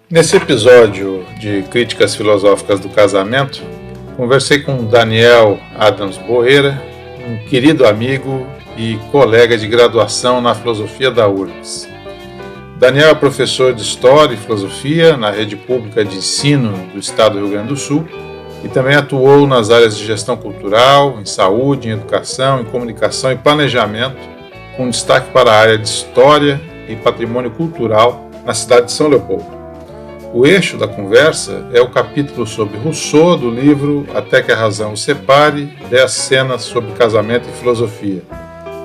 Nesse episódio de Críticas Filosóficas do Casamento, conversei com Daniel Adams Borreira, um querido amigo e colega de graduação na filosofia da URGS. Daniel é professor de História e Filosofia na rede pública de ensino do estado do Rio Grande do Sul e também atuou nas áreas de gestão cultural, em saúde, em educação, em comunicação e planejamento, com destaque para a área de História e Patrimônio Cultural na cidade de São Leopoldo. O eixo da conversa é o capítulo sobre Rousseau do livro Até que a Razão o Separe, 10 cenas sobre casamento e filosofia,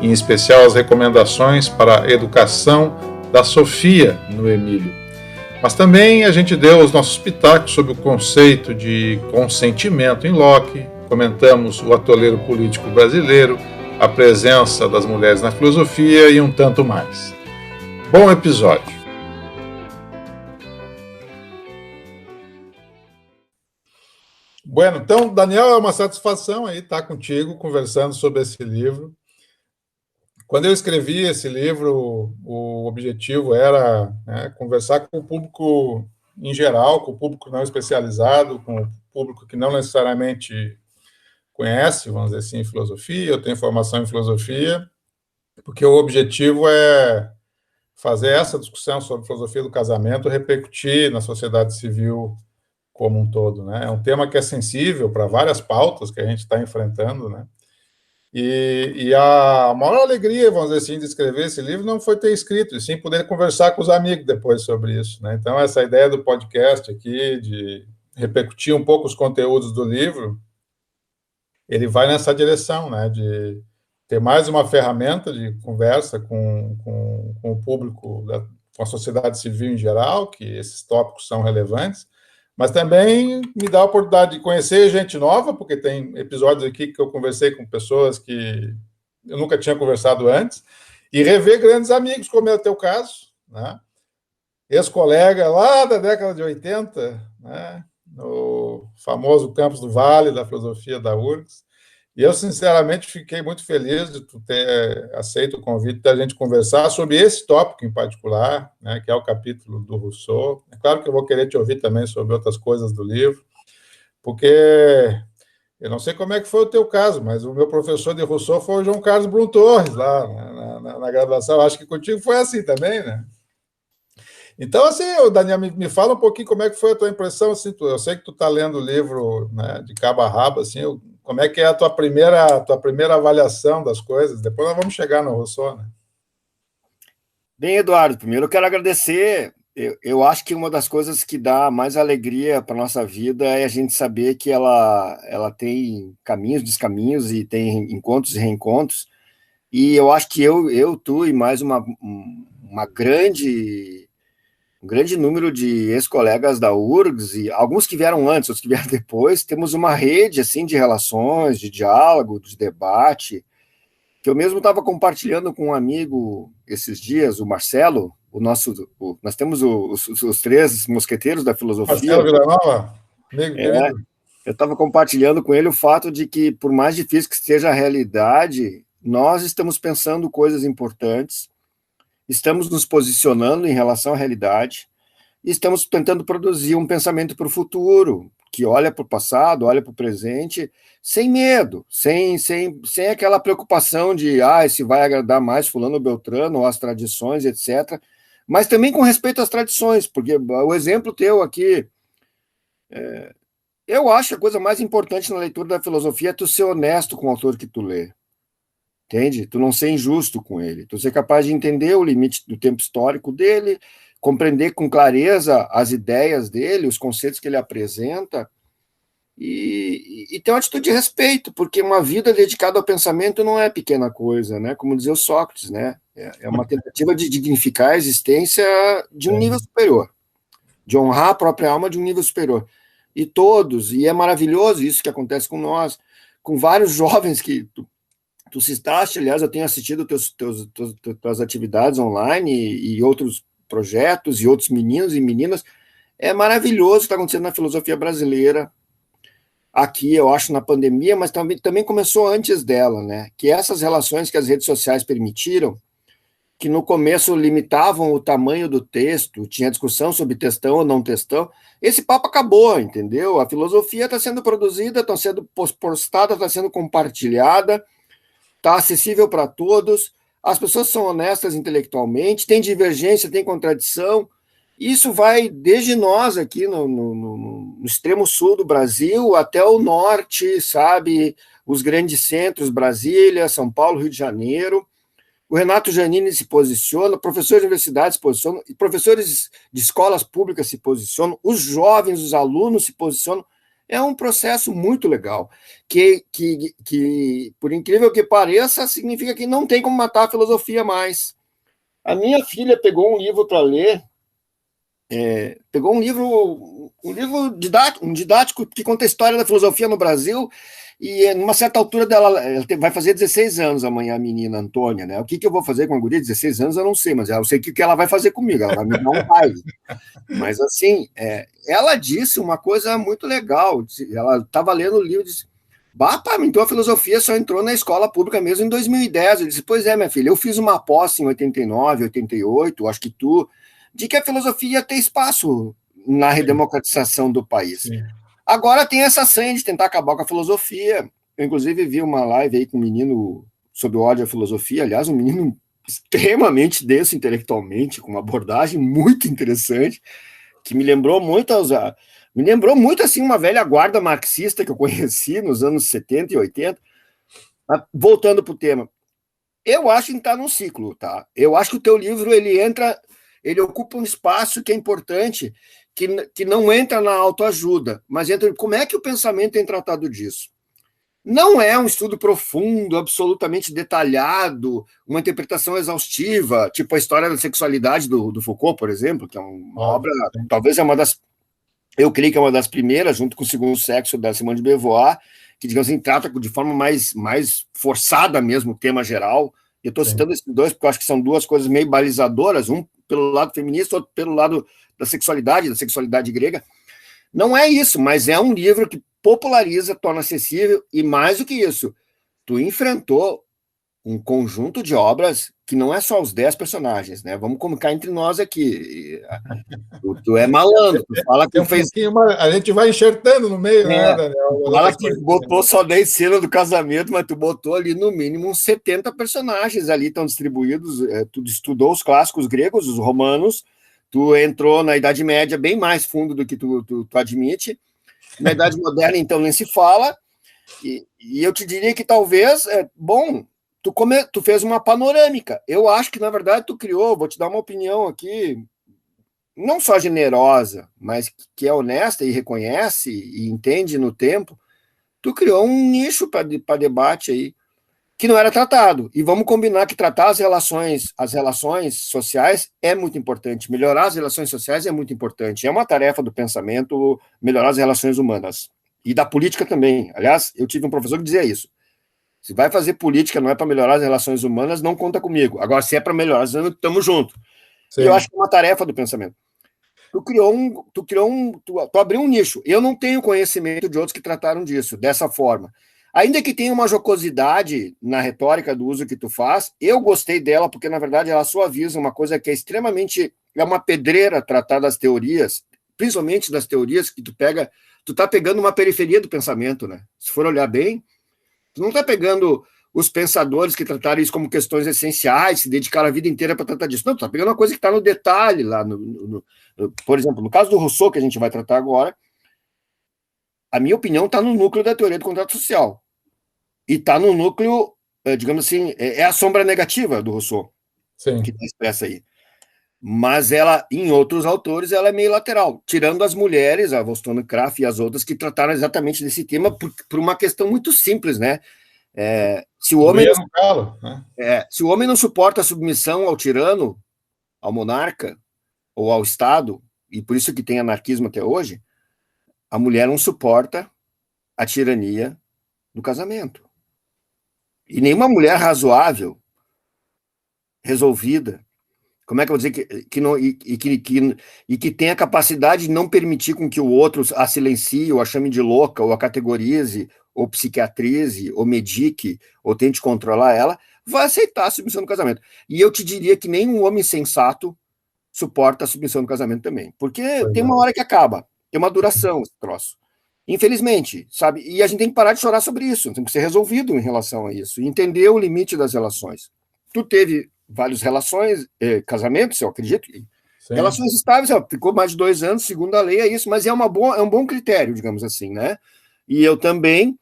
em especial as recomendações para a educação da Sofia no Emílio. Mas também a gente deu os nossos pitacos sobre o conceito de consentimento em Locke, comentamos o atoleiro político brasileiro, a presença das mulheres na filosofia e um tanto mais. Bom episódio! Bueno, então, Daniel, é uma satisfação aí estar contigo conversando sobre esse livro. Quando eu escrevi esse livro, o objetivo era conversar com o público em geral, com o público não especializado, com o público que não necessariamente conhece, vamos dizer assim, filosofia, eu tenho formação em filosofia, porque o objetivo é fazer essa discussão sobre filosofia do casamento repercutir na sociedade civil como um todo, né? É um tema que é sensível para várias pautas que a gente está enfrentando, né? E a maior alegria, vamos dizer assim, de escrever esse livro não foi ter escrito, e sim poder conversar com os amigos depois sobre isso, né? Então, essa ideia do podcast aqui, de repercutir um pouco os conteúdos do livro, ele vai nessa direção, né? De ter mais uma ferramenta de conversa com o público, com a sociedade civil em geral, que esses tópicos são relevantes, mas também me dá a oportunidade de conhecer gente nova, porque tem episódios aqui que eu conversei com pessoas que eu nunca tinha conversado antes, e rever grandes amigos, como é o teu caso, né? Ex-colega lá da década de 80, né? No famoso Campus do Vale, da filosofia da URGS, e eu, sinceramente, fiquei muito feliz de tu ter aceito o convite da gente conversar sobre esse tópico em particular, né, que é o capítulo do Rousseau. É claro que eu vou querer te ouvir também sobre outras coisas do livro, porque eu não sei como é que foi o teu caso, mas o meu professor de Rousseau foi o João Carlos Brum Torres, lá na graduação. Acho que contigo foi assim também, né? Então, assim, Daniel, me fala um pouquinho como é que foi a tua impressão, assim, eu sei que tu está lendo o livro, né, de cabo a rabo, assim, como é que é a tua primeira avaliação das coisas? Depois nós vamos chegar no Rousseau, né? Bem, Eduardo, primeiro eu quero agradecer. Eu acho que uma das coisas que dá mais alegria para a nossa vida é a gente saber que ela tem caminhos, descaminhos e tem encontros e reencontros. E eu acho que tu e mais um grande número de ex-colegas da URGS, e alguns que vieram antes, outros que vieram depois, temos uma rede assim de relações, de diálogo, de debate, que eu mesmo estava compartilhando com um amigo esses dias, o Marcelo, nós temos os três mosqueteiros da filosofia. Marcelo Villanova, amigo É, querido. eu estava compartilhando com ele o fato de que, por mais difícil que esteja a realidade, nós estamos pensando coisas importantes, estamos nos posicionando em relação à realidade, e estamos tentando produzir um pensamento para o futuro, que olha para o passado, olha para o presente, sem medo, sem aquela preocupação de se vai agradar mais fulano ou beltrano, ou as tradições, etc., mas também com respeito às tradições, porque o exemplo teu aqui, eu acho a coisa mais importante na leitura da filosofia é tu ser honesto com o autor que tu lê, entende? Tu não ser injusto com ele, tu ser capaz de entender o limite do tempo histórico dele, compreender com clareza as ideias dele, os conceitos que ele apresenta, e ter uma atitude de respeito, porque uma vida dedicada ao pensamento não é pequena coisa, né? Como dizia o Sócrates, né? É uma tentativa de dignificar a existência de um nível superior, de honrar a própria alma de um nível superior. E é maravilhoso isso que acontece com nós, com vários jovens que tu citaste, aliás, eu tenho assistido tuas atividades online e outros projetos e outros meninos e meninas. É maravilhoso o que está acontecendo na filosofia brasileira, aqui, eu acho, na pandemia, mas também começou antes dela, né? Que essas relações que as redes sociais permitiram, que no começo limitavam o tamanho do texto, tinha discussão sobre textão ou não textão. Esse papo acabou, entendeu? A filosofia está sendo produzida, está sendo postada, está sendo compartilhada, está acessível para todos, as pessoas são honestas intelectualmente, tem divergência, tem contradição. Isso vai desde nós aqui no extremo sul do Brasil até o norte, sabe? Os grandes centros, Brasília, São Paulo, Rio de Janeiro. O Renato Giannini se posiciona, professores de universidades se posicionam, professores de escolas públicas se posicionam, os jovens, os alunos se posicionam. É um processo muito legal, que, por incrível que pareça, significa que não tem como matar a filosofia mais. A minha filha pegou um livro para ler, pegou um livro didático que conta a história da filosofia no Brasil, e numa certa altura dela, ela vai fazer 16 anos amanhã, a menina Antônia, né? O que eu vou fazer com a guria de 16 anos, eu não sei, mas eu sei o que ela vai fazer comigo, ela vai me dar um baile. Mas, assim, ela disse uma coisa muito legal, ela estava lendo o livro e disse, então a filosofia só entrou na escola pública mesmo em 2010. Eu disse, pois é, minha filha, eu fiz uma pós em 89, 88, acho que de que a filosofia ia ter espaço na redemocratização do país. Sim. Agora tem essa senha de tentar acabar com a filosofia. Eu, inclusive, vi uma live aí com um menino sobre o ódio à filosofia, aliás, um menino extremamente denso intelectualmente, com uma abordagem muito interessante, que me lembrou muito assim, uma velha guarda marxista que eu conheci nos anos 70 e 80. Voltando para o tema, eu acho que está num ciclo, tá? Eu acho que o teu livro, ele ocupa um espaço que é importante, que não entra na autoajuda, mas entra como é que o pensamento tem tratado disso. Não é um estudo profundo, absolutamente detalhado, uma interpretação exaustiva, tipo a história da sexualidade do Foucault, por exemplo, que é uma obra, talvez eu creio que é uma das primeiras, junto com o Segundo Sexo, da Simone de Beauvoir, que, digamos assim, trata de forma mais forçada mesmo o tema geral. Eu estou citando esses dois porque eu acho que são duas coisas meio balizadoras, um pelo lado feminista, outro pelo lado da sexualidade grega. Não é isso, mas é um livro que populariza, torna acessível, e mais do que isso, tu enfrentou um conjunto de obras que não é só os 10 personagens, né? Vamos colocar entre nós aqui. Tu é malandro, tu fala que fez... A gente vai enxertando no meio, né, Daniel? Tu fala que botou só 10 cenas do casamento, mas tu botou ali no mínimo uns 70 personagens ali, estão distribuídos, tu estudou os clássicos gregos, os romanos, tu entrou na Idade Média bem mais fundo do que tu admite, na Idade Moderna, então, nem se fala, e eu te diria que talvez, tu fez uma panorâmica. Eu acho que, na verdade, tu criou, vou te dar uma opinião aqui, não só generosa, mas que é honesta e reconhece e entende no tempo, tu criou um nicho para debate aí, que não era tratado. E vamos combinar que tratar as relações sociais é muito importante. Melhorar as relações sociais é muito importante. É uma tarefa do pensamento melhorar as relações humanas. E da política também. Aliás, eu tive um professor que dizia isso. Se vai fazer política, não é para melhorar as relações humanas, não conta comigo. Agora, se é para melhorar, estamos juntos. E eu acho que é uma tarefa do pensamento. Tu abriu um nicho. Eu não tenho conhecimento de outros que trataram disso, dessa forma. Ainda que tenha uma jocosidade na retórica do uso que tu faz, eu gostei dela, porque, na verdade, ela suaviza uma coisa que é extremamente... É uma pedreira tratar das teorias, principalmente das teorias que tu tá pegando uma periferia do pensamento, né? Se for olhar bem, tu não tá pegando os pensadores que trataram isso como questões essenciais, se dedicaram a vida inteira para tratar disso. Não, tu tá pegando uma coisa que está no detalhe lá. Por exemplo, no caso do Rousseau, que a gente vai tratar agora, a minha opinião está no núcleo da teoria do contrato social. E está no núcleo, digamos assim, é a sombra negativa do Rousseau, que está expressa aí. Mas ela, em outros autores, ela é meio lateral, tirando as mulheres, a Wollstonecraft e as outras, que trataram exatamente desse tema por uma questão muito simples, né? Se o homem não suporta a submissão ao tirano, ao monarca, ou ao Estado, e por isso que tem anarquismo até hoje, a mulher não suporta a tirania do casamento. E nenhuma mulher razoável, resolvida, como é que eu vou dizer, que tem a capacidade de não permitir com que o outro a silencie, ou a chame de louca, ou a categorize, ou psiquiatrize, ou medique, ou tente controlar ela, vai aceitar a submissão no casamento. E eu te diria que nem um homem sensato suporta a submissão no casamento também. Porque tem uma hora que acaba, tem uma duração esse troço. Infelizmente, sabe? E a gente tem que parar de chorar sobre isso, tem que ser resolvido em relação a isso, e entender o limite das relações. Tu teve várias relações, casamentos, eu acredito, sim. Relações estáveis, ficou mais de 2 anos, segundo a lei, é isso, mas é um bom critério, digamos assim, né? E eu também,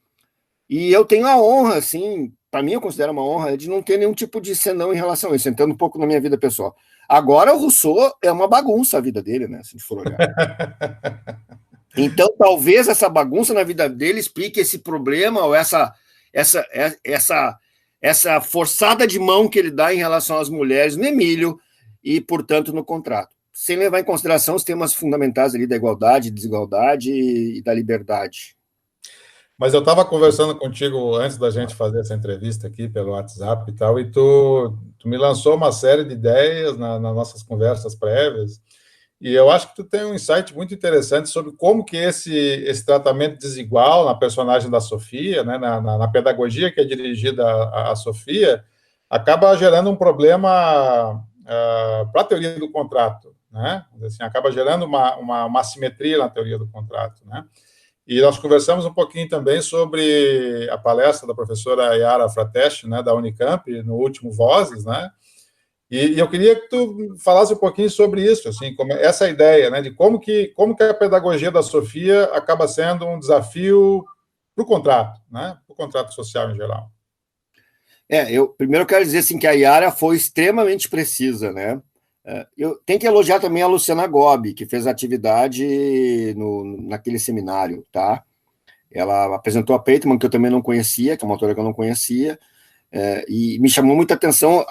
e eu tenho a honra, assim, para mim eu considero uma honra, de não ter nenhum tipo de senão em relação a isso, entrando um pouco na minha vida pessoal. Agora o Rousseau é uma bagunça a vida dele, né, se a gente for olhar. Então, talvez essa bagunça na vida dele explique esse problema ou essa forçada de mão que ele dá em relação às mulheres no Emílio e, portanto, no contrato, sem levar em consideração os temas fundamentais ali da igualdade, desigualdade e da liberdade. Mas eu estava conversando contigo antes da gente fazer essa entrevista aqui pelo WhatsApp e tal, e tu me lançou uma série de ideias nas nossas conversas prévias, e eu acho que tu tem um insight muito interessante sobre como que esse tratamento desigual na personagem da Sofia, né, na pedagogia que é dirigida à Sofia, acaba gerando um problema para a teoria do contrato, né? Assim, acaba gerando uma assimetria na teoria do contrato, né? E nós conversamos um pouquinho também sobre a palestra da professora Yara Frateschi, né, da Unicamp, no último Vozes, né? E eu queria que tu falasse um pouquinho sobre isso, assim, como essa ideia, né, de como que a pedagogia da Sofia acaba sendo um desafio para o contrato, né, para o contrato social em geral. Eu primeiro quero dizer assim, que a Yara foi extremamente precisa, né? Eu tenho que elogiar também a Luciana Gobi, que fez atividade naquele seminário, tá? Ela apresentou a Pateman, que eu também não conhecia, que é uma autora que eu não conhecia, e me chamou muita atenção.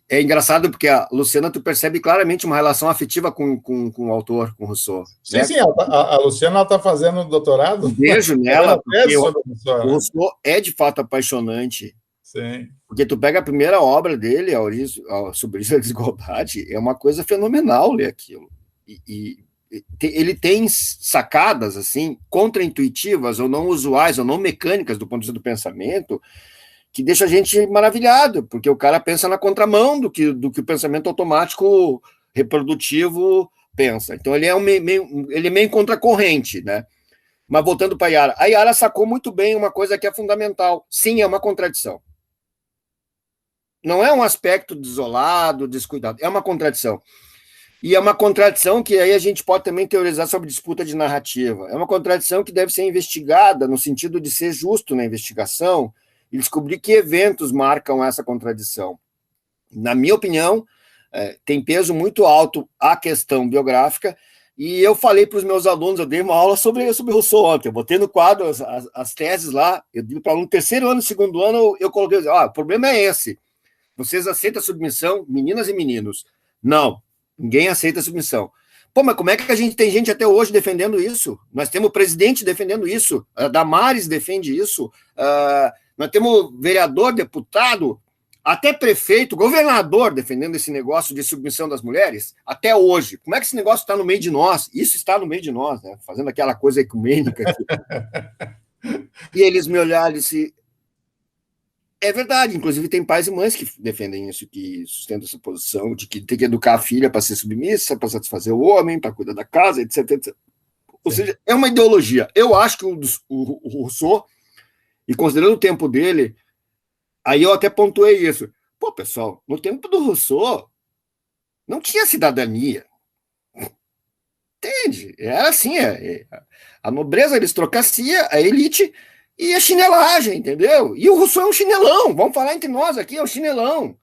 É engraçado porque a Luciana, tu percebe claramente uma relação afetiva com o autor, com o Rousseau. Sim, né? Sim, a Luciana está fazendo doutorado. Um beijo nela, porque o Rousseau é de fato apaixonante. Sim. Porque tu pega a primeira obra dele, sobre a desigualdade, é uma coisa fenomenal ler aquilo. Ele tem sacadas assim contraintuitivas ou não usuais ou não mecânicas do ponto de vista do pensamento, que deixa a gente maravilhado, porque o cara pensa na contramão do que o pensamento automático reprodutivo pensa. Então ele é meio contracorrente, né? Mas voltando para a Yara, sacou muito bem uma coisa que é fundamental. Sim, é uma contradição. Não é um aspecto desolado, descuidado, é uma contradição. E é uma contradição que aí a gente pode também teorizar sobre disputa de narrativa. É uma contradição que deve ser investigada no sentido de ser justo na investigação e descobrir que eventos marcam essa contradição. Na minha opinião, tem peso muito alto a questão biográfica, e eu falei para os meus alunos, eu dei uma aula sobre Rousseau ontem, eu botei no quadro as teses lá, eu digo para aluno, terceiro ano, segundo ano, eu coloquei, o problema é esse. Vocês aceitam a submissão, meninas e meninos? Não, ninguém aceita a submissão. Pô, mas como é que a gente tem gente até hoje defendendo isso? Nós temos o presidente defendendo isso, a Damares defende isso, nós temos vereador, deputado, até prefeito, governador defendendo esse negócio de submissão das mulheres, até hoje. Como é que esse negócio está no meio de nós? Isso está no meio de nós, né? Fazendo aquela coisa ecumênica aqui. E eles me olharam e disse... É verdade, inclusive tem pais e mães que defendem isso, que sustentam essa posição de que tem que educar a filha para ser submissa, para satisfazer o homem, para cuidar da casa, etc, etc. Ou seja, é uma ideologia. Eu acho que o Rousseau, e considerando o tempo dele, aí eu até pontuei isso. Pô, pessoal, no tempo do Rousseau, não tinha cidadania. Entende? Era assim, a nobreza, a aristocracia, a elite... E a chinelagem, entendeu? E o Rousseau é um chinelão, vamos falar entre nós aqui, é um chinelão,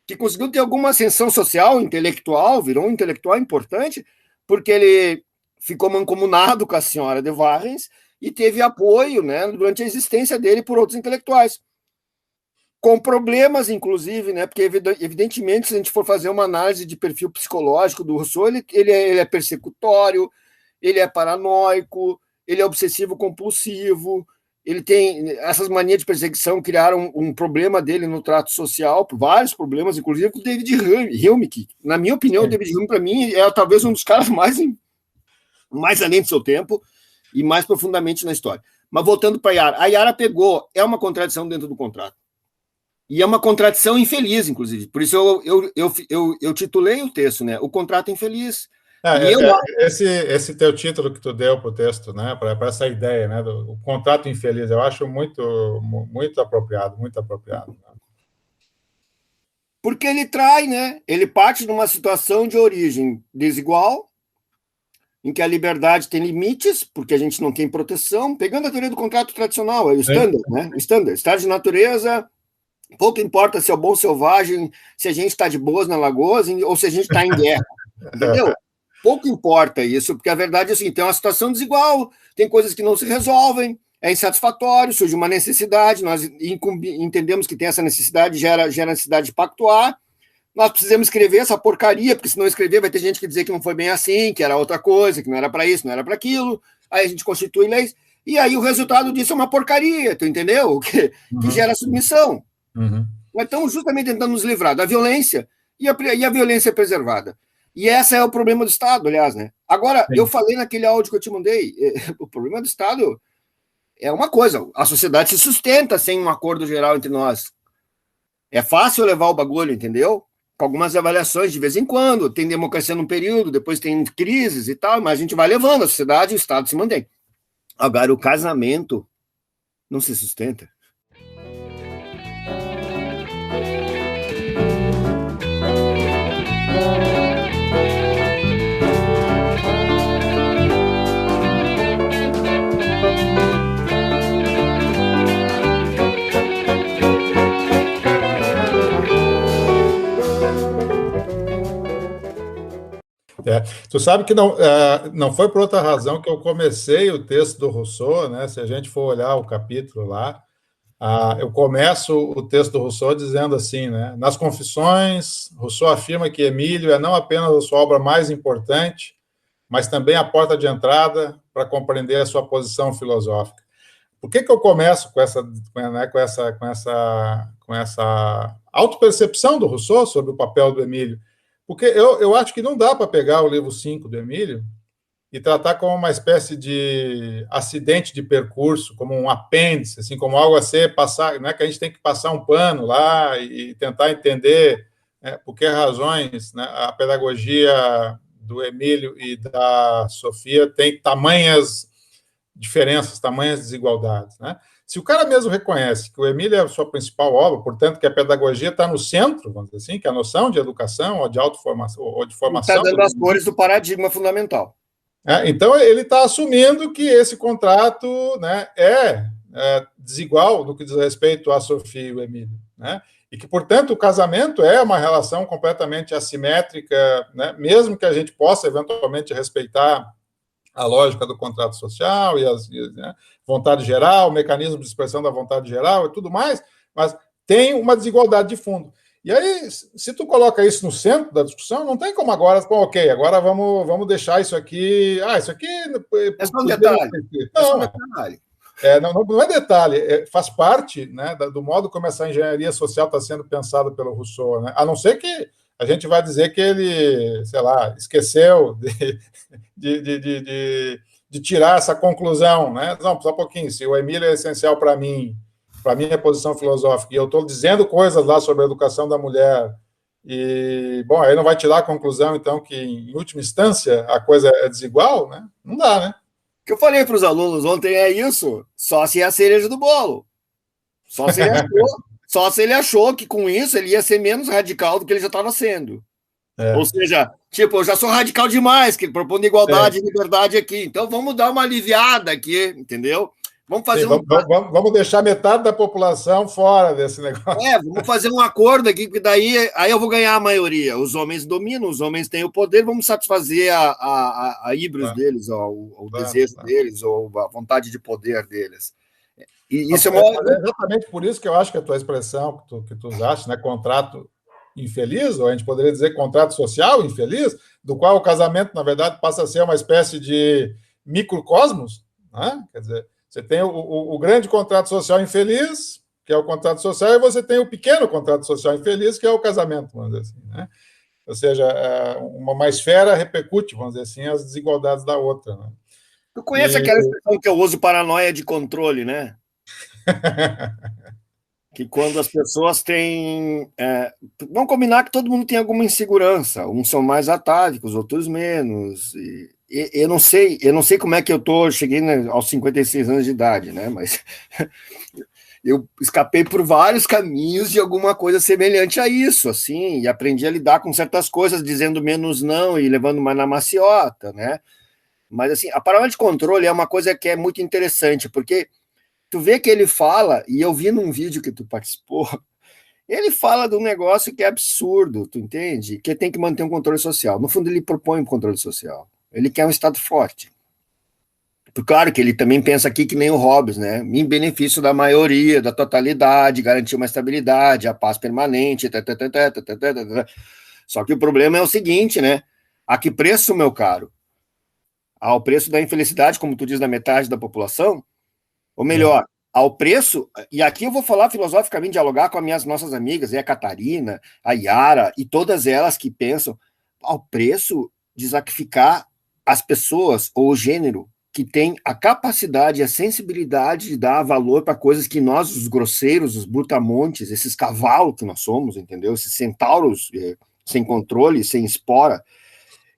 que conseguiu ter alguma ascensão social, intelectual, virou um intelectual importante, porque ele ficou mancomunado com a senhora de Warrens e teve apoio, né, durante a existência dele por outros intelectuais. Com problemas, inclusive, né, porque evidentemente, se a gente for fazer uma análise de perfil psicológico do Rousseau, ele é persecutório, ele é paranoico, ele é obsessivo-compulsivo, ele tem essas manias de perseguição, criaram um problema dele no trato social, vários problemas, inclusive com o David Hume, que, na minha opinião, o David Hume, para mim, é talvez um dos caras mais além do seu tempo e mais profundamente na história. Mas voltando para a Yara pegou, é uma contradição dentro do contrato. E é uma contradição infeliz, inclusive. Por isso eu titulei o texto, né? O contrato infeliz. E eu esse teu título que tu deu para o texto, né, para essa ideia, né, do contrato infeliz, eu acho muito apropriado, muito apropriado. Né? Porque ele trai, né? Ele parte de uma situação de origem desigual, em que a liberdade tem limites, porque a gente não tem proteção, pegando a teoria do contrato tradicional, é o standard, né? O standard, estado de natureza, pouco importa se é o bom selvagem, se a gente está de boas na lagoa ou se a gente está em guerra, entendeu? Pouco importa isso, porque a verdade é assim, tem uma situação desigual, tem coisas que não se resolvem, é insatisfatório, surge uma necessidade, nós entendemos que tem essa necessidade, gera necessidade de pactuar, nós precisamos escrever essa porcaria, porque se não escrever vai ter gente que dizer que não foi bem assim, que era outra coisa, que não era para isso, não era para aquilo, aí a gente constitui leis, e aí o resultado disso é uma porcaria, tu entendeu? Que gera submissão. Uhum. Nós estamos justamente tentando nos livrar da violência e a violência é preservada. E esse é o problema do Estado, aliás, né? Agora, eu falei naquele áudio que eu te mandei, o problema do Estado é uma coisa, a sociedade se sustenta sem um acordo geral entre nós. É fácil levar o bagulho, entendeu? Com algumas avaliações de vez em quando, tem democracia num período, depois tem crises e tal, mas a gente vai levando, a sociedade e o Estado se mantém. Agora, o casamento não se sustenta. Tu sabe que não foi por outra razão que eu comecei o texto do Rousseau, né? Se a gente for olhar o capítulo lá, eu começo o texto do Rousseau dizendo assim, né? Nas Confissões, Rousseau afirma que Emílio é não apenas a sua obra mais importante, mas também a porta de entrada para compreender a sua posição filosófica. Por que eu começo com essa autopercepção do Rousseau sobre o papel do Emílio? Porque eu acho que não dá para pegar o livro 5 do Emílio e tratar como uma espécie de acidente de percurso, como um apêndice, assim, como algo a ser passar, não é que a gente tem que passar um pano lá e tentar entender por que razões, né, a pedagogia do Emílio e da Sofia tem tamanhas diferenças, tamanhas desigualdades, né? Se o cara mesmo reconhece que o Emílio é a sua principal obra, portanto, que a pedagogia está no centro, vamos dizer assim, que a noção de educação ou de autoformação ou de formação... Está dando as cores do paradigma fundamental. Então, ele está assumindo que esse contrato, né, é desigual no que diz respeito a Sofia e o Emílio, né? E que, portanto, o casamento é uma relação completamente assimétrica, né? Mesmo que a gente possa, eventualmente, respeitar a lógica do contrato social e né, vontade geral, o mecanismo de expressão da vontade geral e tudo mais, mas tem uma desigualdade de fundo. E aí, se tu coloca isso no centro da discussão, não tem como agora, ok, agora vamos deixar isso aqui... isso aqui... É só um detalhe. Não é detalhe, faz parte, né, do modo como essa engenharia social está sendo pensada pelo Rousseau, né? A não ser que a gente vai dizer que ele, sei lá, esqueceu de tirar essa conclusão, né? Não, só um pouquinho, se o Emílio é essencial para mim, para a minha posição filosófica, e eu estou dizendo coisas lá sobre a educação da mulher, e, bom, aí não vai tirar a conclusão, então, que, em última instância, a coisa é desigual, né? Não dá, né? O que eu falei para os alunos ontem é isso, só se é a cereja do bolo. Só se ele achou que com isso ele ia ser menos radical do que ele já estava sendo. Ou seja, tipo, eu já sou radical demais, que propondo igualdade e liberdade aqui. Então vamos dar uma aliviada aqui, entendeu? Vamos fazer vamos deixar metade da população fora desse negócio. Vamos fazer um acordo aqui, porque daí aí eu vou ganhar a maioria. Os homens dominam, os homens têm o poder, vamos satisfazer a híbris deles, o desejo deles, ou a vontade de poder deles. E isso é exatamente por isso que eu acho que a tua expressão que tu usaste, né, contrato infeliz, ou a gente poderia dizer contrato social infeliz, do qual o casamento, na verdade, passa a ser uma espécie de microcosmos, né? Quer dizer, você tem o grande contrato social infeliz, que é o contrato social, e você tem o pequeno contrato social infeliz, que é o casamento, vamos dizer assim, né? Ou seja, uma esfera repercute, vamos dizer assim, as desigualdades da outra, né? Tu conhece aquela expressão que eu uso, paranoia de controle, né? que quando as pessoas têm... vamos combinar que todo mundo tem alguma insegurança. Uns são mais atávicos, outros menos. E eu não sei como é que cheguei, né, aos 56 anos de idade, né? Mas eu escapei por vários caminhos de alguma coisa semelhante a isso, assim, e aprendi a lidar com certas coisas, dizendo menos não e levando mais na maciota, né? Mas, assim, a palavra de controle é uma coisa que é muito interessante, porque tu vê que ele fala, e eu vi num vídeo que tu participou, ele fala de um negócio que é absurdo, tu entende? Que tem que manter um controle social. No fundo, ele propõe um controle social. Ele quer um Estado forte. Claro que ele também pensa aqui que nem o Hobbes, né? Em benefício da maioria, da totalidade, garantir uma estabilidade, a paz permanente, Só que o problema é o seguinte, né? A que preço, meu caro? Ao preço da infelicidade, como tu diz, da metade da população? Ou melhor, ao preço, e aqui eu vou falar filosoficamente, dialogar com as nossas amigas, a Catarina, a Yara, e todas elas que pensam, ao preço de sacrificar as pessoas ou o gênero que tem a capacidade e a sensibilidade de dar valor para coisas que nós, os grosseiros, os brutamontes, esses cavalos que nós somos, entendeu? Esses centauros sem controle, sem espora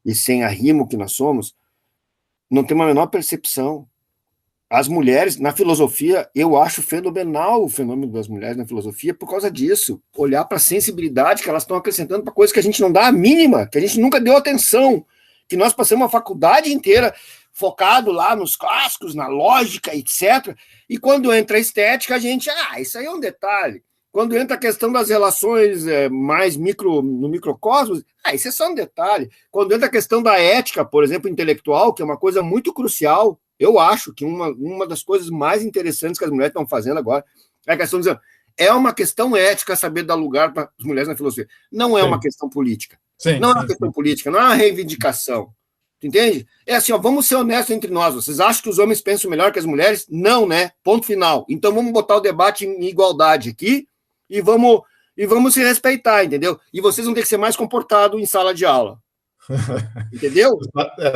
e sem arrimo que nós somos, não tem uma menor percepção. As mulheres, na filosofia, eu acho fenomenal o fenômeno das mulheres na filosofia por causa disso. Olhar para a sensibilidade que elas estão acrescentando para coisas que a gente não dá a mínima, que a gente nunca deu atenção, que nós passamos uma faculdade inteira focado lá nos clássicos, na lógica, etc. E quando entra a estética, a gente, isso aí é um detalhe. Quando entra a questão das relações mais no microcosmos, isso é só um detalhe. Quando entra a questão da ética, por exemplo, intelectual, que é uma coisa muito crucial, eu acho que uma das coisas mais interessantes que as mulheres estão fazendo agora é a questão de dizer, é uma questão ética saber dar lugar para as mulheres na filosofia. Não é uma questão política. Não é uma questão política, não é uma reivindicação. Tu entende? É assim, vamos ser honestos entre nós. Vocês acham que os homens pensam melhor que as mulheres? Não, né? Ponto final. Então vamos botar o debate em igualdade aqui e vamos se respeitar, entendeu? E vocês vão ter que ser mais comportados em sala de aula. Entendeu?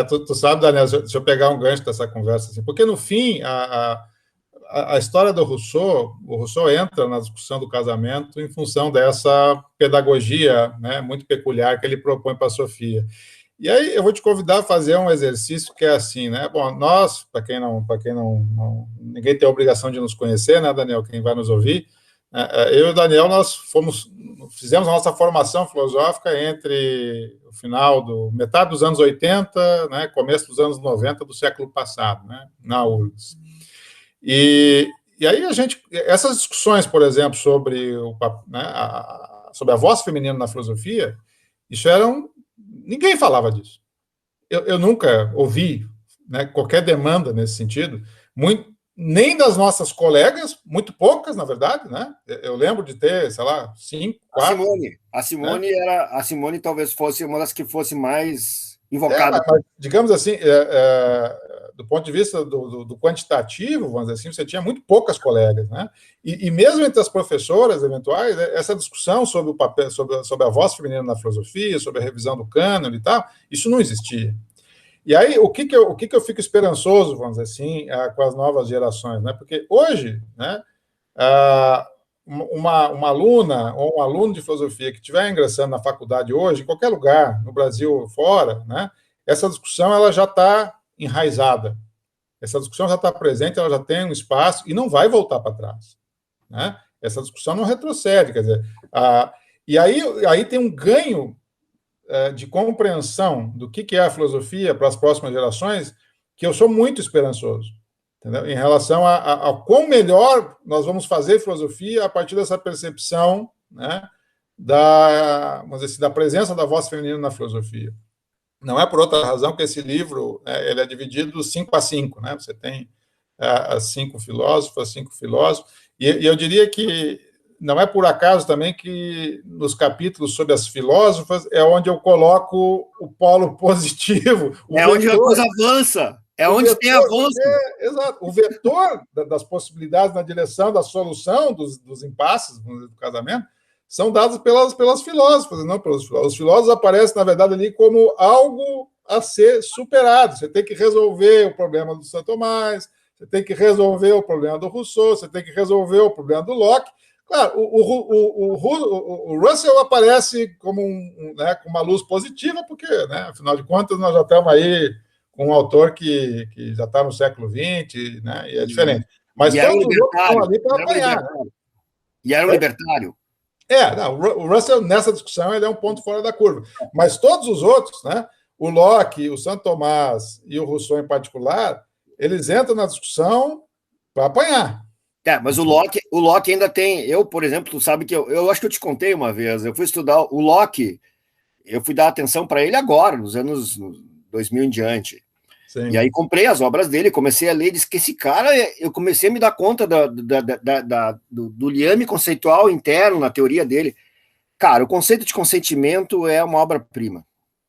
Tu sabe, Daniel, deixa eu pegar um gancho dessa conversa, assim, porque no fim, a história do Rousseau, o Rousseau entra na discussão do casamento em função dessa pedagogia, né, muito peculiar que ele propõe para a Sofia. E aí eu vou te convidar a fazer um exercício que é assim, né? Bom, nós, para quem não, ninguém tem a obrigação de nos conhecer, né, Daniel, quem vai nos ouvir, eu e o Daniel, nós fizemos a nossa formação filosófica entre metade dos anos 80, né, começo dos anos 90 do século passado, né, na URGS. E aí essas discussões, por exemplo, sobre sobre a voz feminina na filosofia, ninguém falava disso. Eu nunca ouvi, né, qualquer demanda nesse sentido, nem das nossas colegas, muito poucas, na verdade, né? Eu lembro de ter, sei lá, 5, 4. A Simone talvez fosse uma das que fosse mais invocada. Mas, digamos assim, do ponto de vista do quantitativo, vamos dizer assim, você tinha muito poucas colegas, né? E mesmo entre as professoras eventuais, essa discussão sobre o papel, sobre a voz feminina na filosofia, sobre a revisão do cânone e tal, isso não existia. E aí, o que eu fico esperançoso, vamos dizer assim, com as novas gerações, né? Porque hoje, né, uma aluna ou um aluno de filosofia que estiver ingressando na faculdade hoje, em qualquer lugar, no Brasil ou fora, né, essa discussão ela já está enraizada. Essa discussão já está presente, ela já tem um espaço e não vai voltar para trás, né? Essa discussão não retrocede, quer dizer, e aí tem um ganho de compreensão do que é a filosofia para as próximas gerações, que eu sou muito esperançoso, entendeu? Em relação a quão melhor nós vamos fazer filosofia a partir dessa percepção, né, vamos dizer assim, da presença da voz feminina na filosofia. Não é por outra razão que esse livro, ele é dividido 5-5, né? Você tem as 5 filósofas, 5 filósofos, e eu diria que não é por acaso também que nos capítulos sobre as filósofas é onde eu coloco o polo positivo. Onde a coisa avança. Onde tem avanço. Exato. O vetor das possibilidades na direção da solução dos impasses do casamento são dados pelas filósofas, não pelos filósofos. Os filósofos aparecem, na verdade, ali como algo a ser superado. Você tem que resolver o problema do Santo Tomás, você tem que resolver o problema do Rousseau, você tem que resolver o problema do Locke. Claro, o Russell aparece como né, com uma luz positiva, porque, né, afinal de contas, nós já estamos aí com um autor que já está no século XX, né, e é diferente. Mas E era um todos os outros estão libertário. ali para apanhar. Né? E era um libertário. Não, o Russell, nessa discussão, ele é um ponto fora da curva. Mas todos os outros, né, o Locke, o Santo Tomás e o Rousseau em particular, eles entram na discussão para apanhar. Mas o Locke ainda tem. Eu, por exemplo, tu sabe que eu acho que eu te contei uma vez. Eu fui estudar o Locke, eu fui dar atenção para ele agora, nos anos 2000 em diante. Sim. E aí comprei as obras dele, comecei a ler, disse que esse cara, eu comecei a me dar conta do liame conceitual interno na teoria dele. Cara, o conceito de consentimento é uma obra-prima.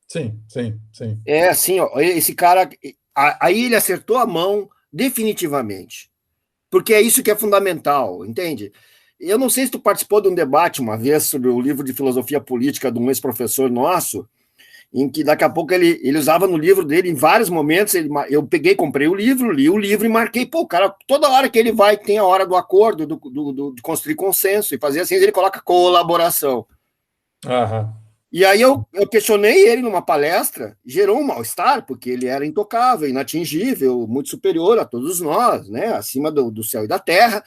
Sim. É assim, ó, esse cara, aí ele acertou a mão definitivamente. Porque é isso que é fundamental, entende? Eu não sei se tu participou de um debate uma vez sobre o livro de filosofia política de um ex-professor nosso, em que daqui a pouco ele usava no livro dele, em vários momentos, eu peguei, comprei o livro, li o livro e marquei, pô, cara, toda hora que ele vai, tem a hora do acordo, de construir consenso, e fazer assim, ele coloca colaboração. Aham. E aí eu questionei ele numa palestra, gerou um mal-estar, porque ele era intocável, inatingível, muito superior a todos nós, né, acima do céu e da terra.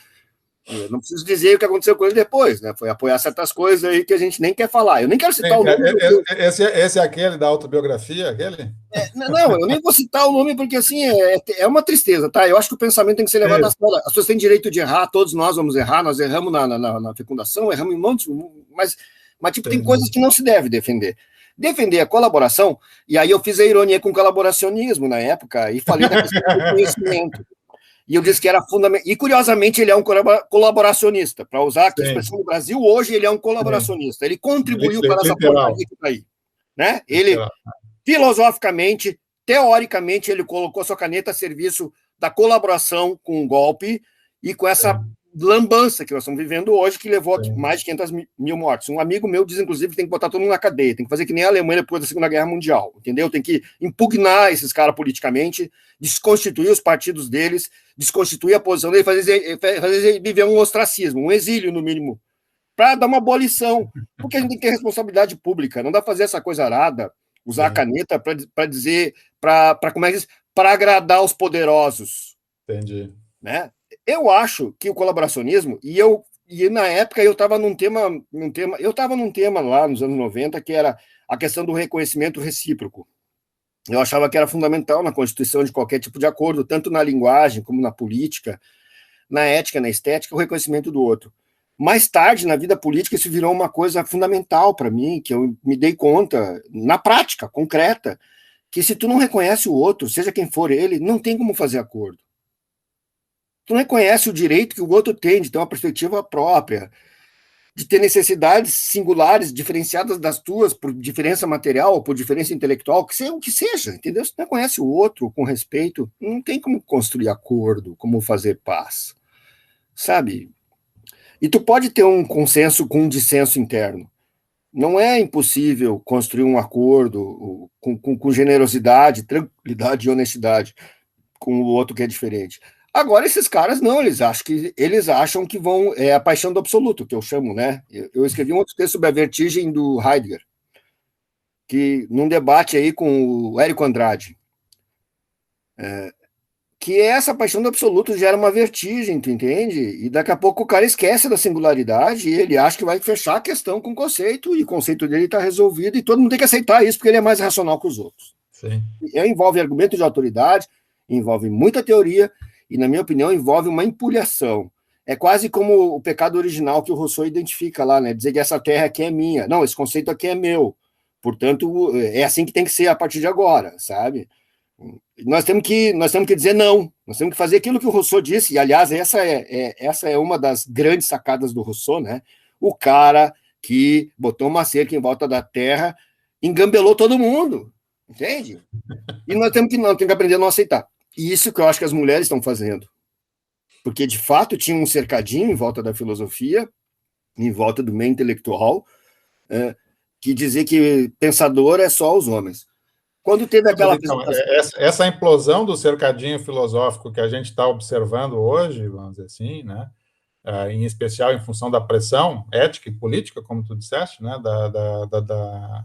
Eu não preciso dizer o que aconteceu com ele depois, né? Foi apoiar certas coisas aí que a gente nem quer falar. Eu nem quero citar o nome. Esse é aquele da autobiografia, aquele? Não, eu nem vou citar o nome porque, assim, é uma tristeza, tá? Eu acho que o pensamento tem que ser levado a sério. As pessoas têm direito de errar, todos nós vamos errar, nós erramos na fecundação, erramos em montes, mas tipo, tem coisas que não se deve defender. Defender a colaboração, e aí eu fiz a ironia com o colaboracionismo na época, e falei da questão do conhecimento. E eu disse que era fundamental. E, curiosamente, ele é um colaboracionista. Para usar aqui a expressão no Brasil, hoje ele é um colaboracionista. Ele contribuiu para essa porcaria que está aí. Né? Ele, filosoficamente, teoricamente, ele colocou sua caneta a serviço da colaboração com o golpe e com essa lambança que nós estamos vivendo hoje, que levou mais de 500 mil mortes. Um amigo meu diz, inclusive, que tem que botar todo mundo na cadeia, tem que fazer que nem a Alemanha depois da Segunda Guerra Mundial, entendeu? Tem que impugnar esses caras politicamente, desconstituir os partidos deles, desconstituir a posição dele, fazer ele viver um ostracismo, um exílio, no mínimo, para dar uma boa lição, porque a gente tem que ter responsabilidade pública, não dá para fazer essa coisa arada, usar a caneta para dizer, como é que diz? Para agradar os poderosos. Entendi. Né? Eu acho que o colaboracionismo, e na época eu estava num tema lá nos anos 90, que era a questão do reconhecimento recíproco. Eu achava que era fundamental na constituição de qualquer tipo de acordo, tanto na linguagem como na política, na ética, na estética, o reconhecimento do outro. Mais tarde, na vida política, isso virou uma coisa fundamental para mim, que eu me dei conta, na prática, concreta, que se tu não reconhece o outro, seja quem for ele, não tem como fazer acordo. Tu não reconhece o direito que o outro tem de ter uma perspectiva própria, de ter necessidades singulares, diferenciadas das tuas, por diferença material, por diferença intelectual, que seja o que seja, entendeu? Se tu não conhece o outro com respeito, não tem como construir acordo, como fazer paz, sabe? E tu pode ter um consenso com um dissenso interno. Não é impossível construir um acordo com generosidade, tranquilidade e honestidade com o outro que é diferente. Agora, esses caras não, eles acham que vão. É a paixão do absoluto, que eu chamo, né? Eu escrevi um outro texto sobre a vertigem do Heidegger, que num debate aí com o Érico Andrade, que essa paixão do absoluto gera uma vertigem, tu entende? E daqui a pouco o cara esquece da singularidade e ele acha que vai fechar a questão com o conceito, e o conceito dele está resolvido, e todo mundo tem que aceitar isso, porque ele é mais racional que os outros. Sim. Envolve argumento de autoridade, envolve muita teoria, e, na minha opinião, envolve uma empulhação. É quase como o pecado original que o Rousseau identifica lá, né? Dizer que essa terra aqui é minha. Não, esse conceito aqui é meu. Portanto, é assim que tem que ser a partir de agora, sabe? Nós temos que dizer não. Nós temos que fazer aquilo que o Rousseau disse. E, aliás, essa é uma das grandes sacadas do Rousseau, né? O cara que botou uma cerca em volta da terra engambelou todo mundo, entende? E nós temos que aprender a não aceitar. E isso que eu acho que as mulheres estão fazendo. Porque, de fato, tinha um cercadinho em volta da filosofia, em volta do meio intelectual, que dizia que pensador é só os homens. Quando teve aquela... Então, essa implosão do cercadinho filosófico que a gente está observando hoje, vamos dizer assim, né? em especial em função da pressão ética e política, como tu disseste, né,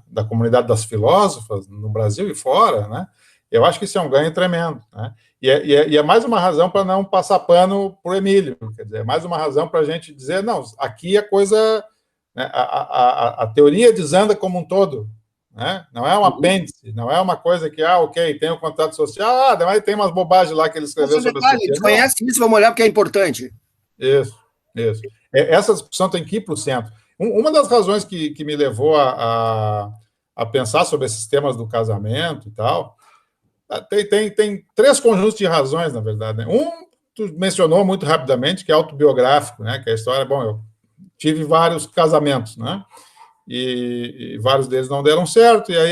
da comunidade das filósofas no Brasil e fora, né, eu acho que isso é um ganho tremendo, né, e é mais uma razão para não passar pano para o Emílio, quer dizer, é mais uma razão para a gente dizer, não, aqui a coisa, né, a teoria desanda como um todo, né, não é um apêndice, não é uma coisa que, ok, tem o contrato social, mas tem umas bobagens lá que ele escreveu sobre a sociedade. Desconhece isso, vamos olhar porque é importante. Isso. Essa discussão tem que ir para o centro. Uma das razões que me levou a pensar sobre esses temas do casamento e tal, tem três conjuntos de razões, na verdade. Né? Tu mencionou muito rapidamente, que é autobiográfico, né? Que é a história, bom, eu tive vários casamentos, né? E vários deles não deram certo, e aí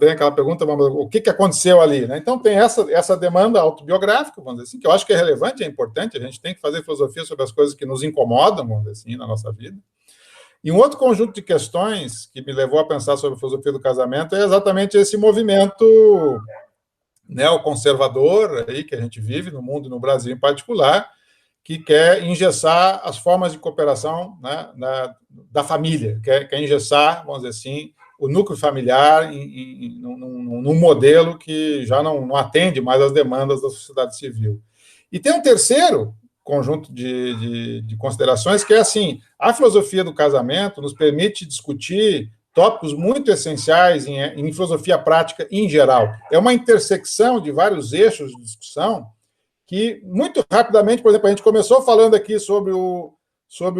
vem aquela pergunta, o que aconteceu ali? Né? Então tem essa demanda autobiográfica, vamos dizer assim, que eu acho que é relevante, é importante, a gente tem que fazer filosofia sobre as coisas que nos incomodam, vamos dizer assim, na nossa vida. E um outro conjunto de questões que me levou a pensar sobre a filosofia do casamento é exatamente esse movimento neoconservador aí que a gente vive no mundo e no Brasil em particular, que quer engessar as formas de cooperação, né, da família, quer engessar, vamos dizer assim, o núcleo familiar num modelo que já não atende mais às demandas da sociedade civil. E tem um terceiro conjunto de considerações, que é assim, a filosofia do casamento nos permite discutir tópicos muito essenciais em filosofia prática em geral. É uma intersecção de vários eixos de discussão que, muito rapidamente, por exemplo, a gente começou falando aqui sobre o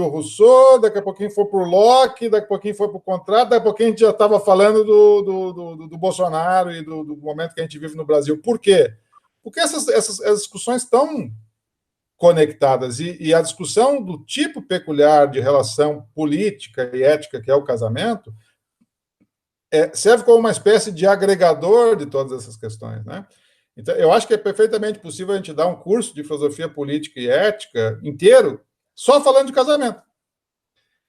Rousseau, daqui a pouquinho foi para o Locke, daqui a pouquinho foi para o contrato, daqui a pouquinho a gente já estava falando do Bolsonaro e do momento que a gente vive no Brasil. Por quê? Porque essas discussões estão conectadas, e a discussão do tipo peculiar de relação política e ética que é o casamento serve como uma espécie de agregador de todas essas questões, né? Então, eu acho que é perfeitamente possível a gente dar um curso de filosofia política e ética inteiro só falando de casamento.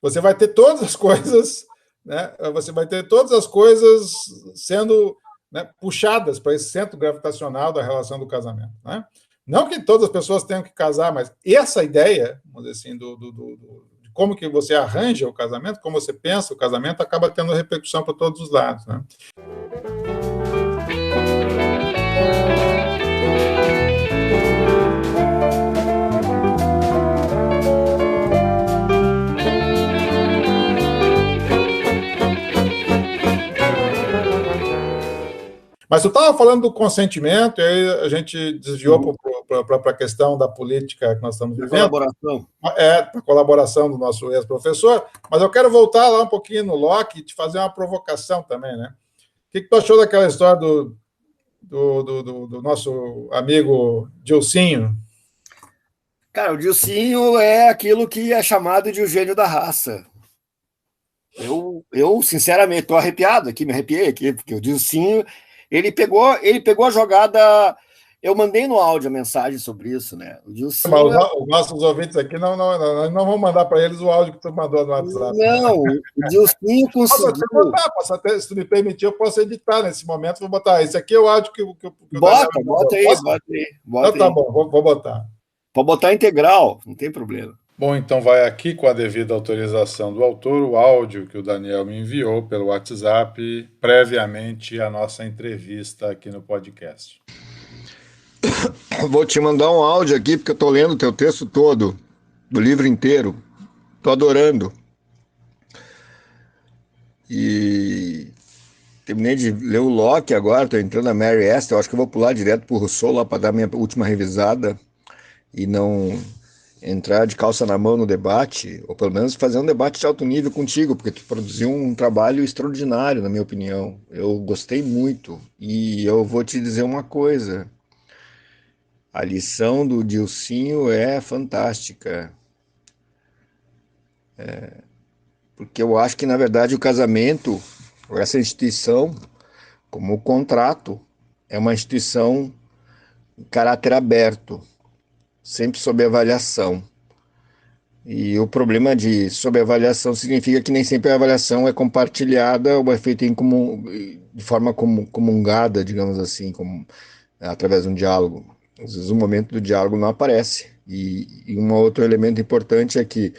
Você vai ter todas as coisas, né? Você vai ter todas as coisas sendo, né, puxadas para esse centro gravitacional da relação do casamento, né? Não que todas as pessoas tenham que casar, mas essa ideia, vamos dizer assim, de como que você arranja o casamento, como você pensa o casamento, acaba tendo repercussão para todos os lados, né? Mas tu estava falando do consentimento, e aí a gente desviou para a questão da política que nós estamos vivendo. Colaboração. Para a colaboração do nosso ex-professor, mas eu quero voltar lá um pouquinho no Locke e te fazer uma provocação também, né? O que tu achou daquela história do nosso amigo Dilcinho? Cara, o Dilcinho é aquilo que é chamado de o gênio da raça. Eu sinceramente, estou arrepiado aqui, me arrepiei aqui, porque o Dilcinho, ele pegou a jogada. Eu mandei no áudio a mensagem sobre isso, né? O Dilcinho, mas os nossos ouvintes aqui não vão mandar para eles o áudio que tu mandou no WhatsApp. Não, o Dilcinho conseguiu. Se tu me permitir, eu posso editar nesse momento, vou botar. Esse aqui é o áudio que bota aí. Então tá bom, vou botar. Pode botar integral, não tem problema. Bom, então vai aqui, com a devida autorização do autor, o áudio que o Daniel me enviou pelo WhatsApp, previamente à nossa entrevista aqui no podcast. Vou te mandar um áudio aqui, porque eu estou lendo o teu texto todo, do livro inteiro. Estou adorando. E terminei de ler o Locke agora, estou entrando na Mary Esther. Eu acho que eu vou pular direto para o Rousseau lá para dar minha última revisada e não entrar de calça na mão no debate, ou pelo menos fazer um debate de alto nível contigo, porque tu produziu um trabalho extraordinário, na minha opinião. Eu gostei muito. E eu vou te dizer uma coisa. A lição do Dilcinho é fantástica. Porque eu acho que, na verdade, o casamento, essa instituição, como o contrato, é uma instituição de caráter aberto, sempre sob avaliação. E o problema de sobreavaliação significa que nem sempre a avaliação é compartilhada ou é feita de forma comungada, digamos assim, através de um diálogo. Às vezes o momento do diálogo não aparece, E um outro elemento importante é que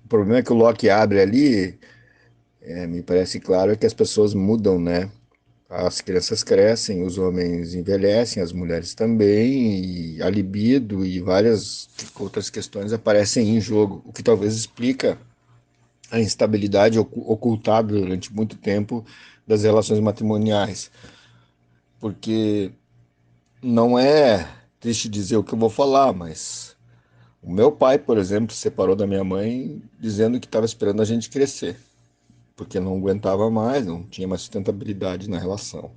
o problema que o Locke abre ali, me parece claro, é que as pessoas mudam, né? As crianças crescem, os homens envelhecem, as mulheres também, e a libido e várias outras questões aparecem em jogo, o que talvez explica a instabilidade ocultada durante muito tempo das relações matrimoniais. Porque não é triste dizer o que eu vou falar, mas o meu pai, por exemplo, se separou da minha mãe dizendo que estava esperando a gente crescer, porque não aguentava mais, não tinha mais sustentabilidade na relação.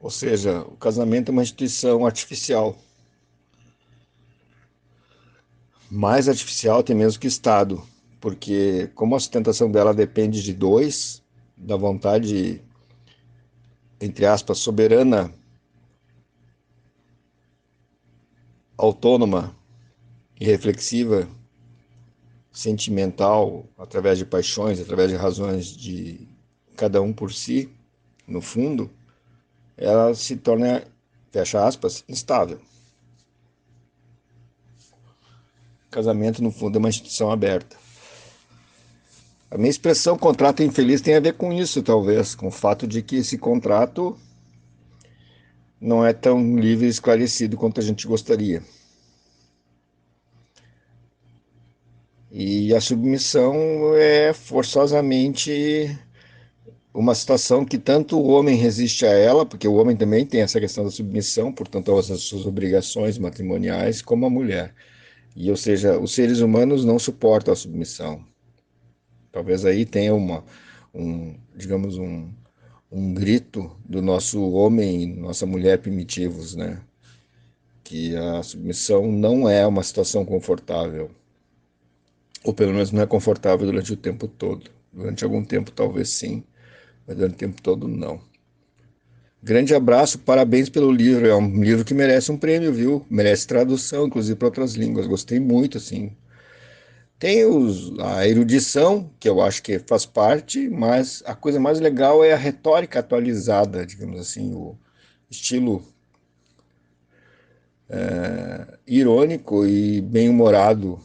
Ou seja, o casamento é uma instituição artificial, mais artificial até mesmo que Estado, porque como a sustentação dela depende de dois, da vontade, entre aspas, soberana, autônoma e reflexiva, sentimental, através de paixões, através de razões de cada um por si, no fundo, ela se torna, fecha aspas, instável. Casamento, no fundo, é uma instituição aberta. A minha expressão contrato infeliz tem a ver com isso, talvez, com o fato de que esse contrato não é tão livre e esclarecido quanto a gente gostaria. E a submissão é forçosamente uma situação que tanto o homem resiste a ela, porque o homem também tem essa questão da submissão, portanto, às suas obrigações matrimoniais, como a mulher. E, ou seja, os seres humanos não suportam a submissão. Talvez aí tenha digamos, um grito do nosso homem e nossa mulher primitivos, né? Que a submissão não é uma situação confortável, ou pelo menos não é confortável durante o tempo todo. Durante algum tempo talvez sim, mas durante o tempo todo não. Grande abraço, parabéns pelo livro, é um livro que merece um prêmio, viu? Merece tradução, inclusive para outras línguas, gostei muito, assim. Tem a erudição, que eu acho que faz parte, mas a coisa mais legal é a retórica atualizada, digamos assim, o estilo irônico e bem-humorado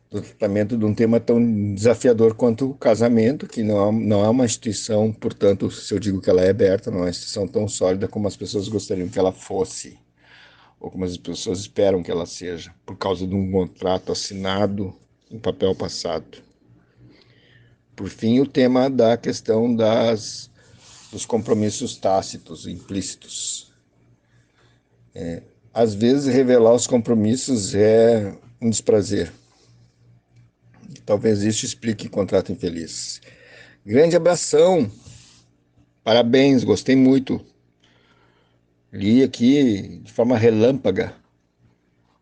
do tratamento de um tema tão desafiador quanto o casamento, que não é uma instituição, portanto, se eu digo que ela é aberta, não é uma instituição tão sólida como as pessoas gostariam que ela fosse, ou como as pessoas esperam que ela seja, por causa de um contrato assinado em papel passado. Por fim, o tema da questão dos compromissos tácitos, implícitos. Às vezes, revelar os compromissos é um desprazer. Talvez isso explique contrato infeliz. Grande abração, parabéns, gostei muito. Li aqui de forma relâmpaga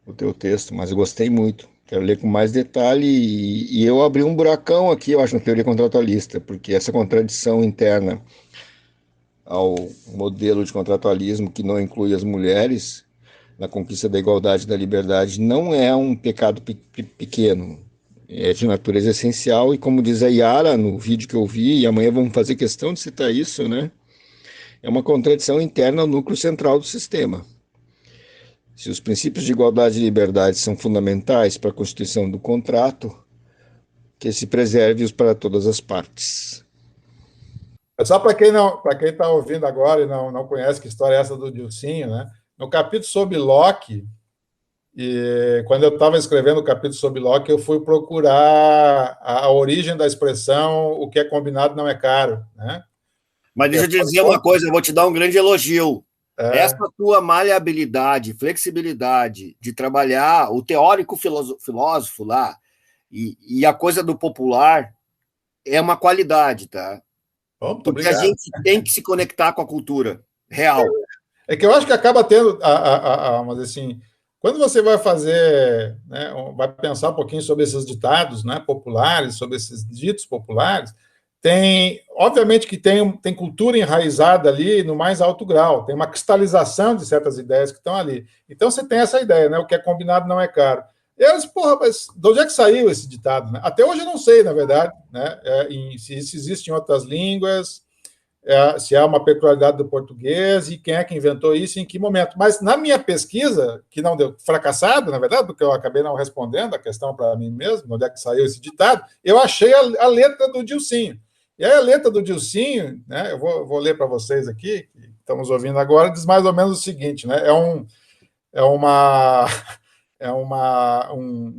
o teu texto, mas eu gostei muito. Quero ler com mais detalhe e eu abri um buracão aqui, eu acho, na teoria contratualista, porque essa contradição interna ao modelo de contratualismo que não inclui as mulheres na conquista da igualdade e da liberdade não é um pecado pequeno, é de natureza essencial e como diz a Yara no vídeo que eu vi, e amanhã vamos fazer questão de citar isso, né? É uma contradição interna ao núcleo central do sistema. Se os princípios de igualdade e liberdade são fundamentais para a constituição do contrato, que se preserve-os para todas as partes. É só para quem não, para quem está ouvindo agora e não conhece que história é essa do Dilcinho, né? No capítulo sobre Locke, e quando eu estava escrevendo o capítulo sobre Locke, eu fui procurar a origem da expressão o que é combinado não é caro, né? Mas deixa eu te dizer uma coisa, eu vou te dar um grande elogio. Essa É, tua maleabilidade, flexibilidade de trabalhar o teórico filósofo lá e a coisa do popular é uma qualidade, tá? bom, muito Porque a obrigado. gente tem que se conectar com a cultura real. É que eu acho que acaba tendo, mas assim, quando você vai fazer, né, vai pensar um pouquinho sobre esses ditados, né, populares, sobre esses ditos populares, obviamente que tem cultura enraizada ali no mais alto grau, tem uma cristalização de certas ideias que estão ali. Então você tem essa ideia, né, o que é combinado não é caro. Eu disse, porra, mas de onde é que saiu esse ditado? Né? Até hoje eu não sei, na verdade, né, se isso existe em outras línguas. se há uma peculiaridade do português e quem é que inventou isso e em que momento. Mas na minha pesquisa, que não deu fracassado, na verdade, porque eu acabei não respondendo a questão para mim mesmo, onde é que saiu esse ditado, eu achei a letra do Dilcinho. E aí a letra do Dilcinho, né, eu vou ler para vocês aqui, que estamos ouvindo agora, diz mais ou menos o seguinte, né, é um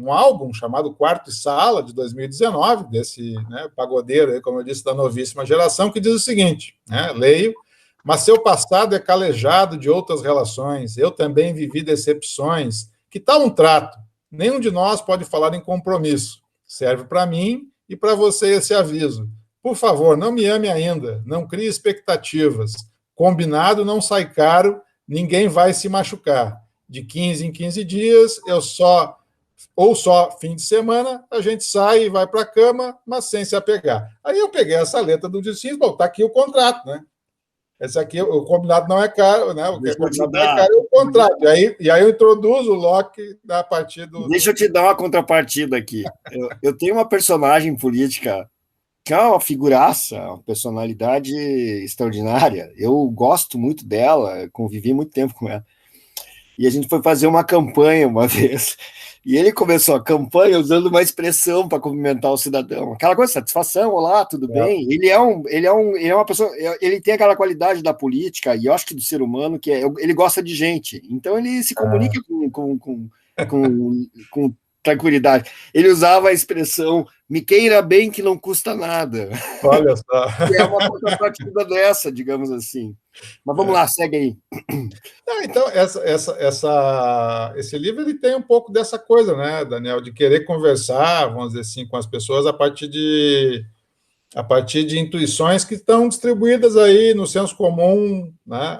álbum chamado Quarto e Sala, de 2019, desse, né, pagodeiro, aí, como eu disse, da novíssima geração, que diz o seguinte, né, leio: mas seu passado é calejado de outras relações, eu também vivi decepções, que tal um trato? Nenhum de nós pode falar em compromisso, serve para mim e para você esse aviso. Por favor, não me ame ainda, não crie expectativas, combinado não sai caro, ninguém vai se machucar. De 15 em 15 dias, ou só fim de semana, a gente sai e vai para a cama, mas sem se apegar. Aí eu peguei essa letra do Dilcinho, bom, está aqui o contrato, né? Esse aqui, o combinado não é caro, né? O que é combinado não é caro é o contrato. E aí eu introduzo o Locke a partir do... Deixa eu te dar uma contrapartida aqui. Eu tenho uma personagem política que é uma figuraça, uma personalidade extraordinária. Eu gosto muito dela, convivi muito tempo com ela. E a gente foi fazer uma campanha uma vez, e ele começou a campanha usando uma expressão para cumprimentar o cidadão. Aquela coisa, satisfação, olá, tudo bem? Ele é uma pessoa, ele tem aquela qualidade da política, e eu acho que do ser humano, que ele gosta de gente. Então ele se comunica com tranquilidade. Ele usava a expressão "me queira bem que não custa nada". Olha só. É uma contrapartida dessa, digamos assim. Mas vamos lá, segue aí. Então, esse livro ele tem um pouco dessa coisa, né, Daniel, de querer conversar, vamos dizer assim, com as pessoas a partir de intuições que estão distribuídas aí no senso comum, né,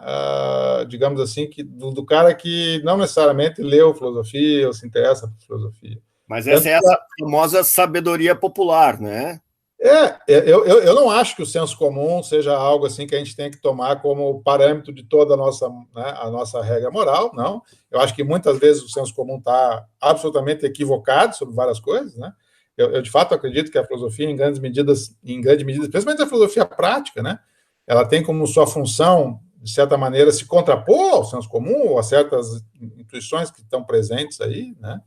digamos assim, do cara que não necessariamente leu filosofia ou se interessa por filosofia. Mas essa é a famosa sabedoria popular, né? Eu não acho que o senso comum seja algo assim que a gente tem que tomar como parâmetro de toda a nossa regra moral, não. Eu acho que muitas vezes o senso comum está absolutamente equivocado sobre várias coisas, né? Eu de fato acredito que a filosofia, em grande medida, principalmente a filosofia prática, né? Ela tem como sua função, de certa maneira, se contrapor ao senso comum ou a certas intuições que estão presentes aí, né?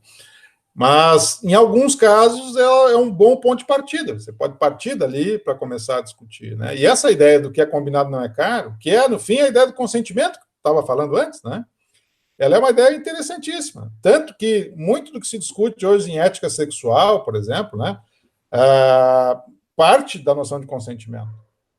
Mas, em alguns casos, é um bom ponto de partida. Você pode partir dali para começar a discutir, né? E essa ideia do que é combinado não é caro, que é, no fim, a ideia do consentimento, que eu estava falando antes, né? Ela é uma ideia interessantíssima. Tanto que muito do que se discute hoje em ética sexual, por exemplo, né, parte da noção de consentimento.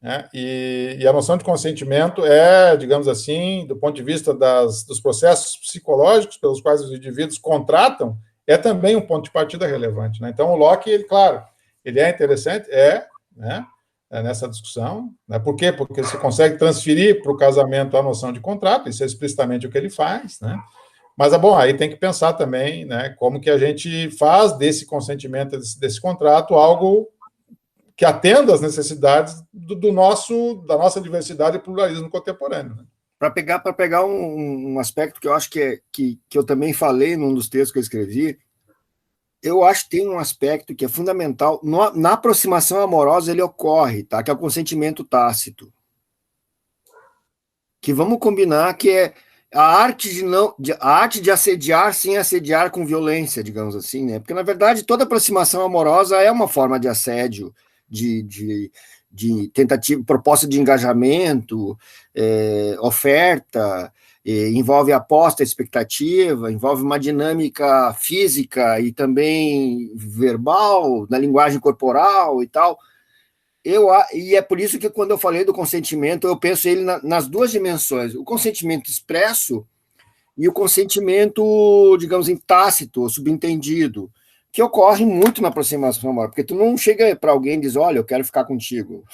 Né? E a noção de consentimento é, digamos assim, do ponto de vista dos processos psicológicos pelos quais os indivíduos contratam, é também um ponto de partida relevante. Né? Então, o Locke, ele, claro, ele é interessante, né, nessa discussão. Né? Por quê? Porque você consegue transferir para o casamento a noção de contrato, isso é explicitamente o que ele faz, né? Mas, bom, aí tem que pensar também, né, como que a gente faz desse consentimento, desse contrato, algo que atenda às necessidades da nossa diversidade e pluralismo contemporâneo. Né? Para pegar um aspecto que eu acho que eu também falei num dos textos que eu escrevi, eu acho que tem um aspecto que é fundamental. Na aproximação amorosa ele ocorre, tá? Que é o consentimento tácito. Que vamos combinar que é a arte de assediar sem assediar com violência, digamos assim, né? Porque, na verdade, toda aproximação amorosa é uma forma de assédio, de tentativa, proposta de engajamento, oferta, envolve aposta, expectativa, envolve uma dinâmica física e também verbal, na linguagem corporal e tal. E é por isso que quando eu falei do consentimento, eu penso ele nas duas dimensões, o consentimento expresso e o consentimento, digamos, tácito, subentendido, que ocorre muito na aproximação amorosa, porque tu não chega para alguém e diz, olha, eu quero ficar contigo,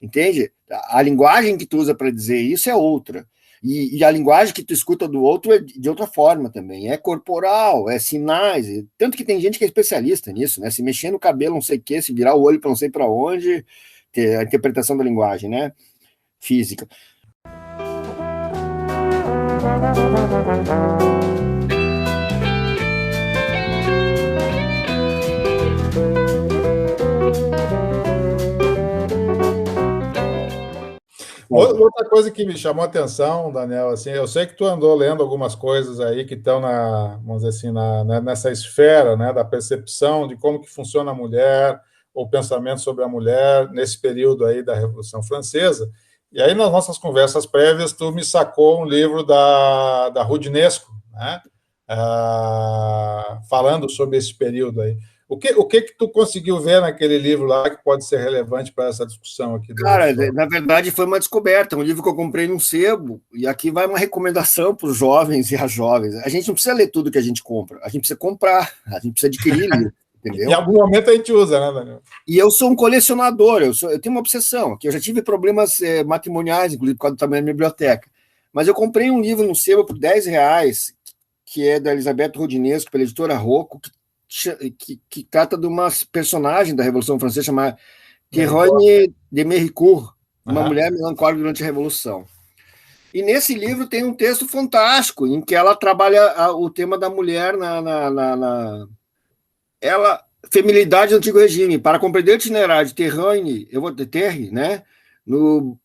entende? A linguagem que tu usa para dizer isso é outra, e a linguagem que tu escuta do outro é de outra forma também, é corporal, é sinais, tanto que tem gente que é especialista nisso, né? Se mexer no cabelo, não sei o quê, se virar o olho para não sei para onde, a interpretação da linguagem, né? Física. Outra coisa que me chamou a atenção, Daniel, assim, eu sei que tu andou lendo algumas coisas aí que estão vamos dizer assim, nessa esfera, né, da percepção de como que funciona a mulher, ou o pensamento sobre a mulher nesse período aí da Revolução Francesa. E aí, nas nossas conversas prévias, tu me sacou um livro da Rudinesco, né, falando sobre esse período aí. O que tu conseguiu ver naquele livro lá que pode ser relevante para essa discussão aqui do Cara, Rousseau? na verdade foi uma descoberta, um livro que eu comprei num sebo, e aqui vai uma recomendação para os jovens e as jovens. A gente não precisa ler tudo que a gente compra, a gente precisa comprar, a gente precisa adquirir livro, Em entendeu? algum momento a gente usa, né, Daniel? E eu sou um colecionador, eu tenho uma obsessão, que eu já tive problemas matrimoniais, inclusive por causa do tamanho da biblioteca. Mas eu comprei um livro no sebo por R$ 10, que é da Elizabeth Rodinesco, pela editora Rocco, que trata de uma personagem da Revolução Francesa chamada Théroigne de Méricourt, uma mulher melancólica durante a Revolução. E nesse livro tem um texto fantástico, em que ela trabalha o tema da mulher feminilidade do antigo regime. Para compreender o itinerário de Théroigne, eu vou ter Terre, né? No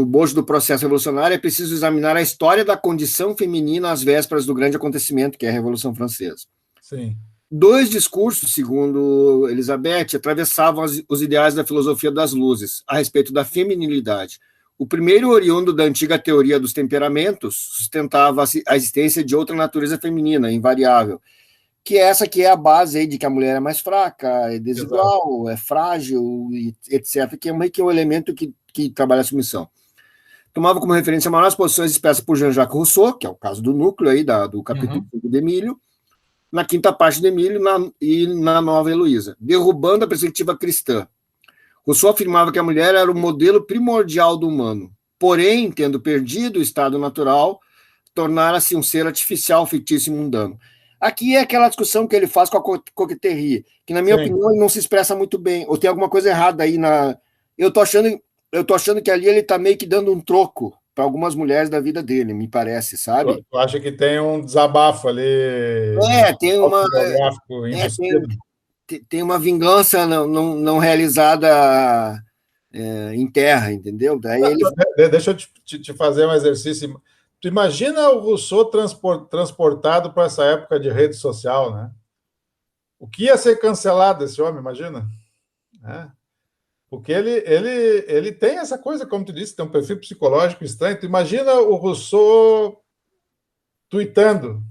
bojo do processo revolucionário, é preciso examinar a história da condição feminina às vésperas do grande acontecimento, que é a Revolução Francesa. Sim. 2 discursos, segundo Elizabeth, atravessavam os ideais da filosofia das luzes a respeito da feminilidade. O primeiro, oriundo da antiga teoria dos temperamentos, sustentava a existência de outra natureza feminina, invariável, que é essa que é a base aí de que a mulher é mais fraca, é desigual, exato, é frágil, etc., que é meio que um elemento que trabalha a submissão. Tomava como referência maiores posições expressas por Jean-Jacques Rousseau, que é o caso do núcleo aí do capítulo 5 de Emílio, na quinta parte de Emílio e na Nova Heloísa, derrubando a perspectiva cristã. Rousseau afirmava que a mulher era o modelo primordial do humano, porém, tendo perdido o estado natural, tornara-se um ser artificial, fictício e mundano. Aqui é aquela discussão que ele faz com a coqueterie, que, na minha opinião, não se expressa muito bem, ou tem alguma coisa errada aí Eu tô achando que ali ele está meio que dando um troco para algumas mulheres da vida dele, me parece, sabe? Tu acha que tem um desabafo ali? Tem tem uma vingança não realizada em terra, entendeu? Daí Deixa eu te fazer um exercício. Tu imagina o Rousseau transportado para essa época de rede social, né? O que ia ser cancelado esse homem, imagina? Porque ele tem essa coisa, como tu disse, tem um perfil psicológico estranho. Tu imagina o Rousseau tweetando,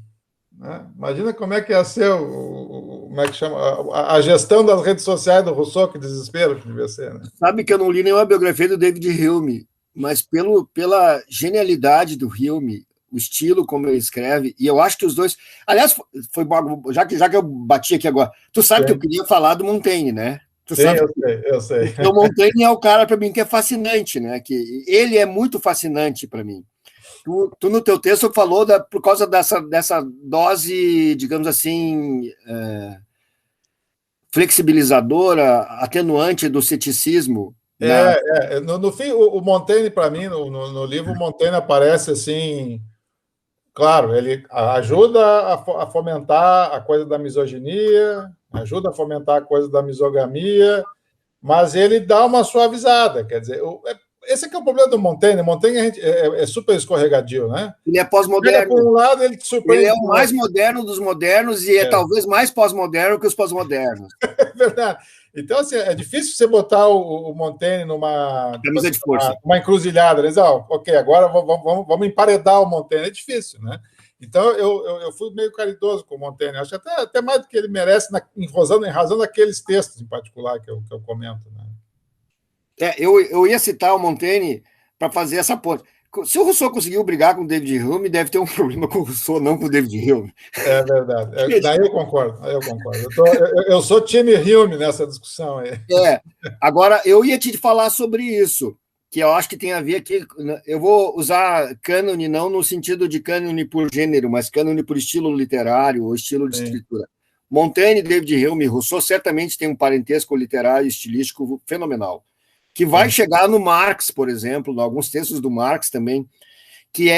né? Imagina como é que ia ser como é que chama? A gestão das redes sociais do Rousseau, que desespero que devia ser, né? Sabe que eu não li nenhuma biografia do David Hume, mas pela genialidade do Hume, o estilo como ele escreve, e eu acho que os dois... Aliás, já que eu bati aqui agora, tu sabe que eu queria falar do Montaigne, né? Sim, eu sei. O Montaigne é o cara, para mim, que é fascinante, né? Que ele é muito fascinante para mim. Tu, no teu texto, falou por causa dessa dose, digamos assim, flexibilizadora, atenuante do ceticismo. No fim, o Montaigne, para mim, no livro, o Montaigne aparece assim... Claro, ele ajuda a fomentar a coisa da misoginia, ajuda a fomentar a coisa da misogamia, mas ele dá uma suavizada. Quer dizer, esse é que é o problema do Montaigne. Montaigne é super escorregadio, né? Ele é pós-moderno. Por um lado, ele te surpreende. Ele é o mais moderno dos modernos e é talvez mais pós-moderno que os pós-modernos. É verdade. Então, assim, é difícil você botar o Montaigne numa camisa de força, uma encruzilhada. Né? Ok, agora vamos emparedar o Montaigne. É difícil, né? Então, eu fui meio caridoso com o Montaigne. Acho até mais do que ele merece, em razão daqueles textos em particular que eu comento. Né? Eu ia citar o Montaigne para fazer essa ponte. Se o Rousseau conseguiu brigar com o David Hume, deve ter um problema com o Rousseau, não com o David Hume. É verdade. Daí eu concordo. Eu sou time Hume nessa discussão aí. Agora, eu ia te falar sobre isso, que eu acho que tem a ver aqui. Eu vou usar cânone não no sentido de cânone por gênero, mas cânone por estilo literário ou estilo de escritura. Montaigne, David Hume e Rousseau certamente têm um parentesco literário e estilístico fenomenal, que vai chegar no Marx, por exemplo, em alguns textos do Marx também, que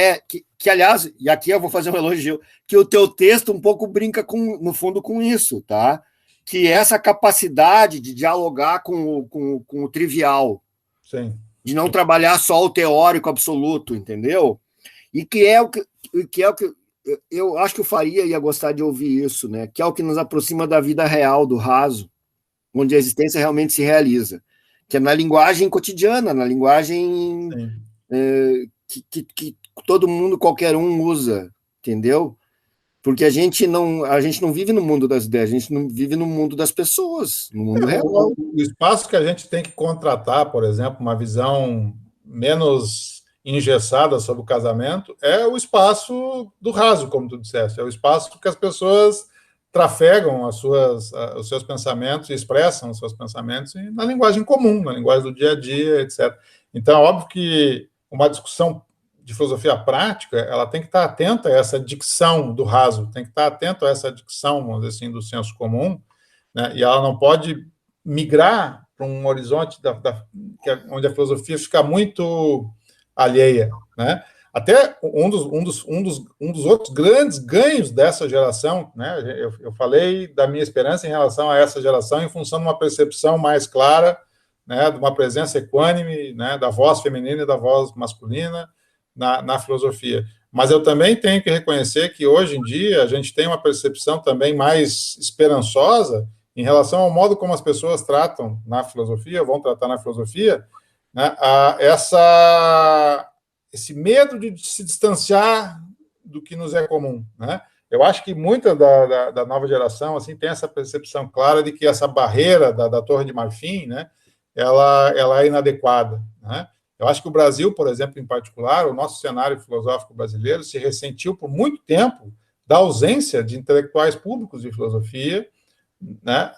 aliás, e aqui eu vou fazer um elogio, que o teu texto um pouco brinca, no fundo, com isso, tá? Que é essa capacidade de dialogar com o trivial. Sim. de não trabalhar só o teórico absoluto, entendeu? E que é o que eu acho que o Faria ia gostar de ouvir isso, né? Que é o que nos aproxima da vida real, do raso, onde a existência realmente se realiza, que é na linguagem cotidiana, na linguagem que todo mundo, qualquer um usa, entendeu? Porque a gente não vive no mundo das ideias, a gente não vive no mundo das pessoas, no mundo real. O espaço que a gente tem que contratar, por exemplo, uma visão menos engessada sobre o casamento, é o espaço do raso, como tu disseste, é o espaço que as pessoas trafegam os seus pensamentos, expressam os seus pensamentos na linguagem comum, na linguagem do dia a dia, etc. Então, é óbvio que uma discussão de filosofia prática, ela tem que estar atenta a essa dicção do raso, tem que estar atento a essa dicção, vamos dizer assim, do senso comum, né? E ela não pode migrar para um horizonte onde a filosofia fica muito alheia, né? Até um dos outros grandes ganhos dessa geração, né? Eu falei da minha esperança em relação a essa geração em função de uma percepção mais clara, né, de uma presença equânime, né, da voz feminina e da voz masculina na filosofia. Mas eu também tenho que reconhecer que hoje em dia a gente tem uma percepção também mais esperançosa em relação ao modo como as pessoas tratam na filosofia, vão tratar na filosofia, né, esse medo de se distanciar do que nos é comum, né? Eu acho que muita da nova geração assim tem essa percepção clara de que essa barreira da Torre de Marfim, né, ela é inadequada, né? Eu acho que o Brasil, por exemplo, em particular, o nosso cenário filosófico brasileiro se ressentiu por muito tempo da ausência de intelectuais públicos de filosofia, né,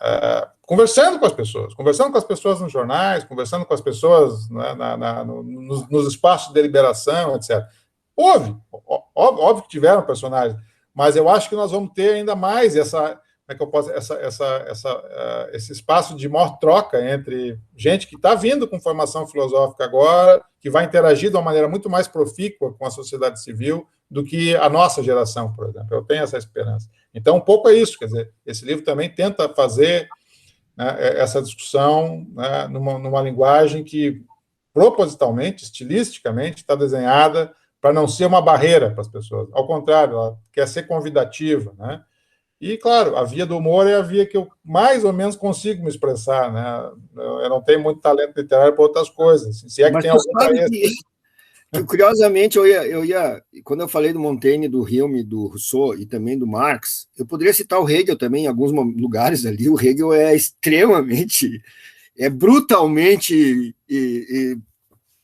conversando com as pessoas nos jornais, conversando com as pessoas, né, nos espaços de deliberação, etc. Óbvio que tiveram personagens, mas eu acho que nós vamos ter ainda mais esse espaço de maior troca entre gente que está vindo com formação filosófica agora, que vai interagir de uma maneira muito mais profícua com a sociedade civil do que a nossa geração, por exemplo. Eu tenho essa esperança. Então, um pouco é isso, quer dizer, esse livro também tenta fazer, né, essa discussão, né, numa linguagem que, propositalmente, estilisticamente, está desenhada para não ser uma barreira para as pessoas. Ao contrário, ela quer ser convidativa, né? E, claro, a via do humor é a via que eu mais ou menos consigo me expressar, né? Eu não tenho muito talento literário para outras coisas. Se é que Mas tem tu algum sabe talento. que, curiosamente, quando eu falei do Montaigne, do Hume, do Rousseau e também do Marx, eu poderia citar o Hegel também em alguns lugares ali. O Hegel é extremamente, brutalmente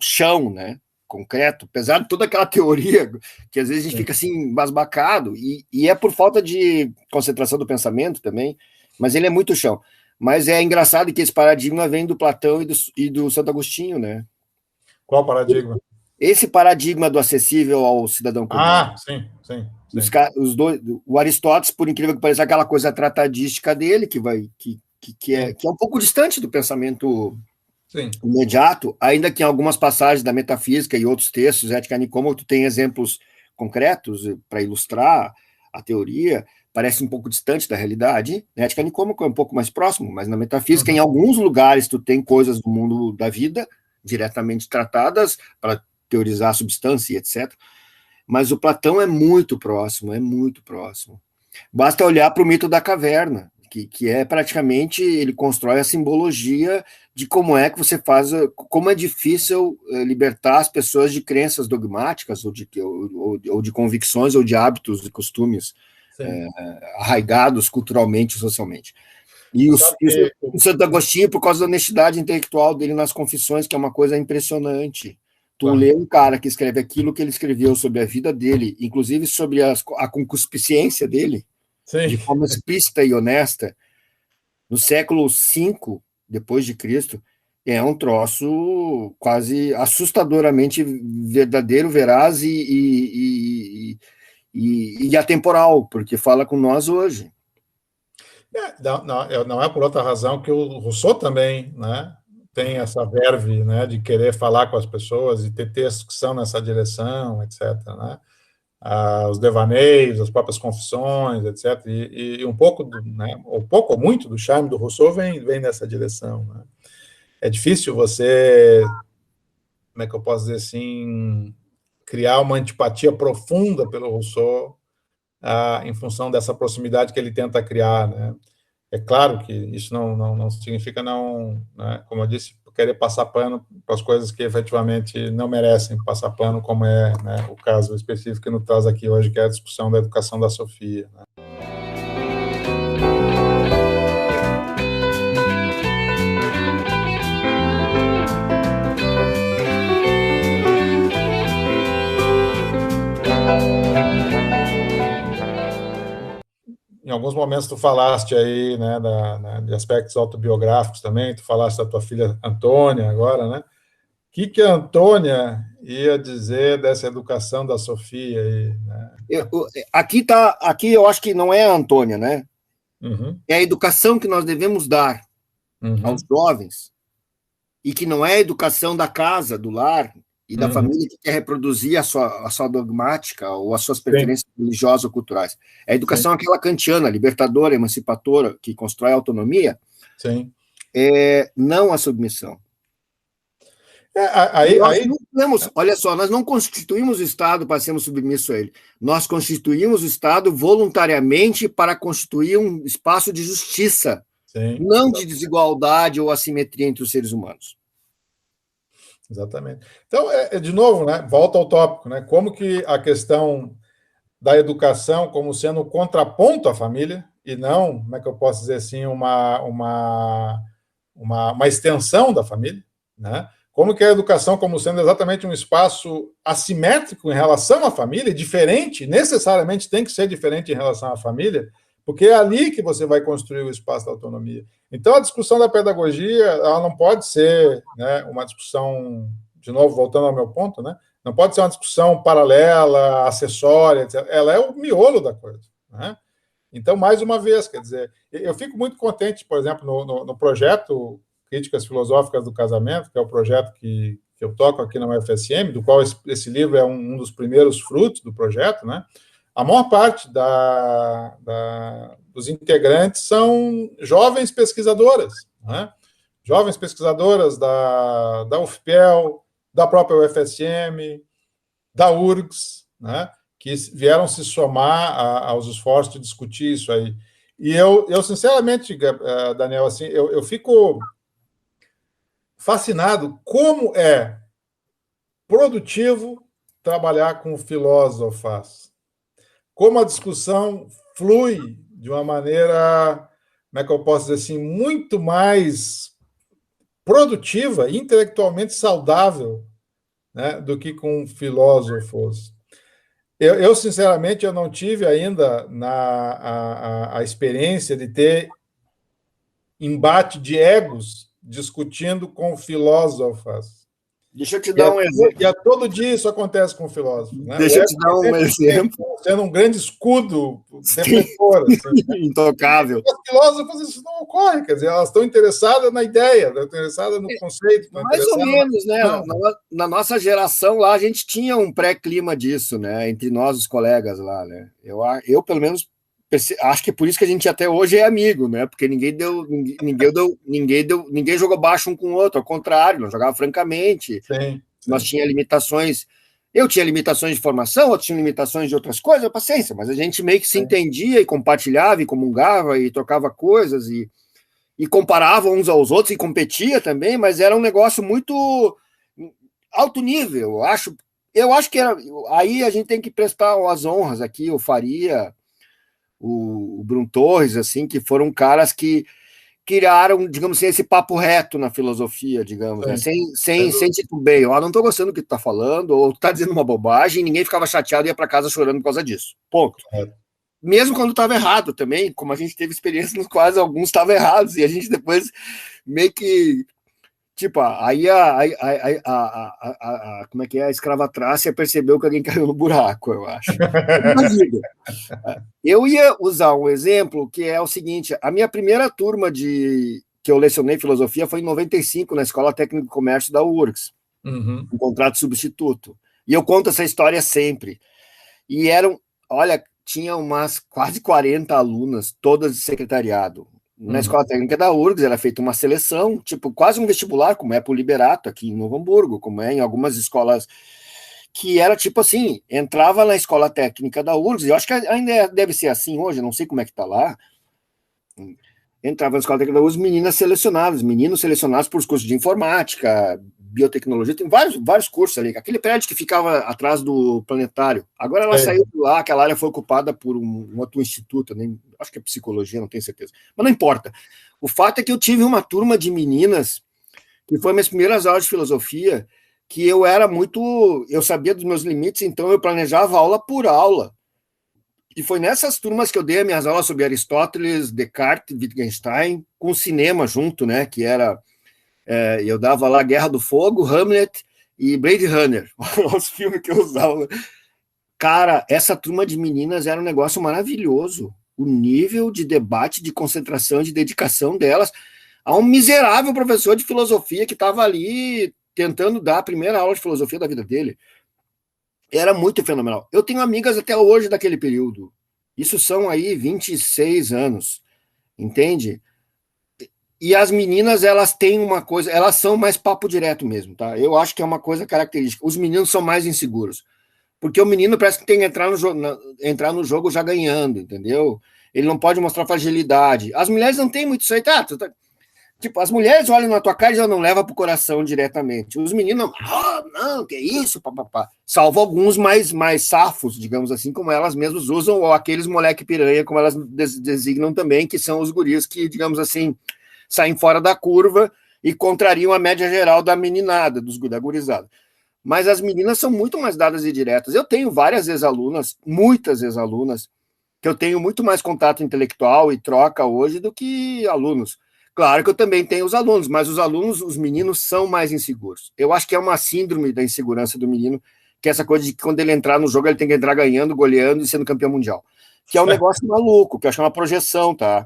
chão, né? Concreto, apesar de toda aquela teoria que às vezes a gente fica assim embasbacado, e é por falta de concentração do pensamento também, mas ele é muito chão. Mas é engraçado que esse paradigma vem do Platão e do Santo Agostinho, né? Qual paradigma? Esse paradigma do acessível ao cidadão comum. Sim. Os dois, o Aristóteles, por incrível que pareça, aquela coisa tratadística dele, que é um pouco distante do pensamento imediato, ainda que em algumas passagens da metafísica e outros textos, Ética Nicômaco, tu tem exemplos concretos para ilustrar a teoria, parece um pouco distante da realidade. Ética Nicômaco é um pouco mais próximo, mas na metafísica, em alguns lugares, tu tem coisas do mundo da vida diretamente tratadas para teorizar a substância e etc. Mas o Platão é muito próximo. Basta olhar para o mito da caverna, que é praticamente, ele constrói a simbologia de como é que você faz, como é difícil libertar as pessoas de crenças dogmáticas, ou de convicções, ou de hábitos e costumes arraigados culturalmente e socialmente. E o Santo Agostinho, por causa da honestidade intelectual dele nas Confissões, que é uma coisa impressionante. Tu lê um cara que escreve aquilo que ele escreveu sobre a vida dele, inclusive sobre a concupiscência dele, de forma explícita e honesta, no século V depois de Cristo, é um troço quase assustadoramente verdadeiro, veraz e atemporal, porque fala com nós hoje. Não é por outra razão que o Rousseau também, né, tem essa verve, né, de querer falar com as pessoas e ter textos que são nessa direção, etc., né? Os devaneios, as próprias confissões, etc., e um pouco, um pouco ou muito do charme do Rousseau vem nessa direção, né? É difícil você como é que eu posso dizer assim, criar uma antipatia profunda pelo Rousseau, em função dessa proximidade que ele tenta criar, né? É claro que isso não significa não, né, como eu disse, querer passar pano para as coisas que efetivamente não merecem passar pano, como é, né, o caso específico que nos traz aqui hoje, que é a discussão da educação da Sofia, né? Em alguns momentos tu falaste aí, né, de aspectos autobiográficos também, tu falaste da tua filha Antônia agora, né? O que a Antônia ia dizer dessa educação da Sofia aí, né? Aqui eu acho que não é a Antônia, né? Uhum, É a educação que nós devemos dar aos uhum, jovens, e que não é a educação da casa, do lar e da uhum. família que quer reproduzir a sua dogmática ou as suas Sim, preferências religiosas ou culturais. É a sim, educação aquela kantiana, libertadora, emancipadora, que constrói a autonomia, sim. não a submissão. E Aí, nós aí, não temos, olha só, nós não constituímos o Estado para sermos submissos a ele. Nós constituímos o Estado voluntariamente para constituir um espaço de justiça, sim, não de desigualdade ou assimetria entre os seres humanos. exatamente. Então, de novo, né, volta ao tópico, né? Como que a questão da educação como sendo um contraponto à família e não, como é que eu posso dizer assim, uma extensão da família, né? Como que a educação como sendo exatamente um espaço assimétrico em relação à família, diferente, necessariamente tem que ser diferente em relação à família, porque é ali que você vai construir o espaço da autonomia. Então, a discussão da pedagogia, ela não pode ser, né, uma discussão, de novo, voltando ao meu ponto, né, não pode ser uma discussão paralela, acessória, etc. Ela é o miolo da coisa, né? Então, mais uma vez, quer dizer, eu fico muito contente, por exemplo, no projeto Críticas Filosóficas do Casamento, que é o projeto que eu toco aqui na UFSM, do qual esse livro é um dos primeiros frutos do projeto, né? A maior parte dos integrantes são jovens pesquisadoras, né? Jovens pesquisadoras da UFPEL, da própria UFSM, da URGS, né, que vieram se somar aos esforços de discutir isso aí. E eu sinceramente, Daniel, assim, eu fico fascinado como é produtivo trabalhar com filósofos, como a discussão flui de uma maneira, como é que eu posso dizer assim, muito mais produtiva, intelectualmente saudável, né, do que com filósofos. Sinceramente, eu não tive ainda a experiência de ter embate de egos discutindo com filósofos. Deixa eu te dar um exemplo. E a todo dia isso acontece com filósofos, né? O Deixa eu ego te dar um exemplo. sendo um grande escudo defensor. Assim, né? Intocável. Os filósofos isso não ocorre, quer dizer, elas estão interessadas na ideia, estão interessadas no conceito, estão Mais ou interessadas menos, né? na... Na nossa geração lá, a gente tinha um pré-clima disso, né? Entre nós, os colegas lá, né? Eu pelo menos, acho que é por isso que a gente até hoje é amigo, né? Porque ninguém jogou baixo um com o outro, ao contrário, nós jogava francamente. Sim, Nós sim. tinha limitações. Eu tinha limitações de formação, outros tinham limitações de outras coisas, paciência, mas a gente meio que se entendia e compartilhava e comungava e trocava coisas e comparava uns aos outros e competia também, mas era um negócio muito alto nível. Eu acho que aí a gente tem que prestar as honras aqui, o Faria, o Bruno Torres, assim, que foram caras que criaram, digamos assim, esse papo reto na filosofia, digamos, né? sem titubeio. Não estou gostando do que tu está falando, ou tu está dizendo uma bobagem, ninguém ficava chateado e ia para casa chorando por causa disso. Ponto. Mesmo quando estava errado também, como a gente teve experiências nos quais alguns estavam errados, e a gente depois meio que. Tipo, aí como é que é? A escravatrácia percebeu que alguém caiu no buraco, eu acho. Eu ia usar um exemplo que é o seguinte: a minha primeira turma que eu lecionei filosofia foi em 95, na Escola Técnica de Comércio da URGS, um contrato substituto. E eu conto essa história sempre. E tinha umas quase 40 alunas, todas de secretariado. Na Escola Técnica da URGS era feita uma seleção, tipo, quase um vestibular, como é para o Liberato aqui em Novo Hamburgo, como é em algumas escolas, que era tipo assim, entrava na Escola Técnica da URGS, eu acho que ainda deve ser assim hoje, não sei como é que está lá, entrava na Escola Técnica da URGS meninos selecionados por os cursos de informática, biotecnologia, tem vários cursos ali, aquele prédio que ficava atrás do planetário, agora ela saiu de lá, aquela área foi ocupada por um outro instituto, nem, acho que é psicologia, não tenho certeza, mas não importa. O fato é que eu tive uma turma de meninas, que foi minhas primeiras aulas de filosofia, que eu sabia dos meus limites, então eu planejava aula por aula, e foi nessas turmas que eu dei as minhas aulas sobre Aristóteles, Descartes, Wittgenstein, com cinema junto, né, que era... eu dava lá Guerra do Fogo, Hamlet e Blade Runner, os filmes que eu usava. Cara, essa turma de meninas era um negócio maravilhoso. O nível de debate, de concentração, de dedicação delas a um miserável professor de filosofia que estava ali tentando dar a primeira aula de filosofia da vida dele. Era muito fenomenal. Eu tenho amigas até hoje daquele período. Isso são aí 26 anos, entende? E as meninas, elas têm uma coisa, elas são mais papo direto mesmo, tá? Eu acho que é uma coisa característica. Os meninos são mais inseguros. Porque o menino parece que tem que entrar no jogo já ganhando, entendeu? Ele não pode mostrar fragilidade. As mulheres não têm muito isso aí, tá? Tipo, as mulheres olham na tua cara e já não levam pro coração diretamente. Os meninos, não, que isso, papapá. Salvo alguns mais safos, digamos assim, como elas mesmas usam, ou aqueles moleque piranha, como elas designam também, que são os guris que, digamos assim, saem fora da curva e contrariam a média geral da meninada, da gurizada. Mas as meninas são muito mais dadas e diretas. Eu tenho várias ex-alunas, muitas ex-alunas, que eu tenho muito mais contato intelectual e troca hoje do que alunos. Claro que eu também tenho os alunos, mas os alunos, os meninos, são mais inseguros. Eu acho que é uma síndrome da insegurança do menino, que é essa coisa de que quando ele entrar no jogo, ele tem que entrar ganhando, goleando e sendo campeão mundial. Que é um negócio maluco, que eu acho que é uma projeção, tá?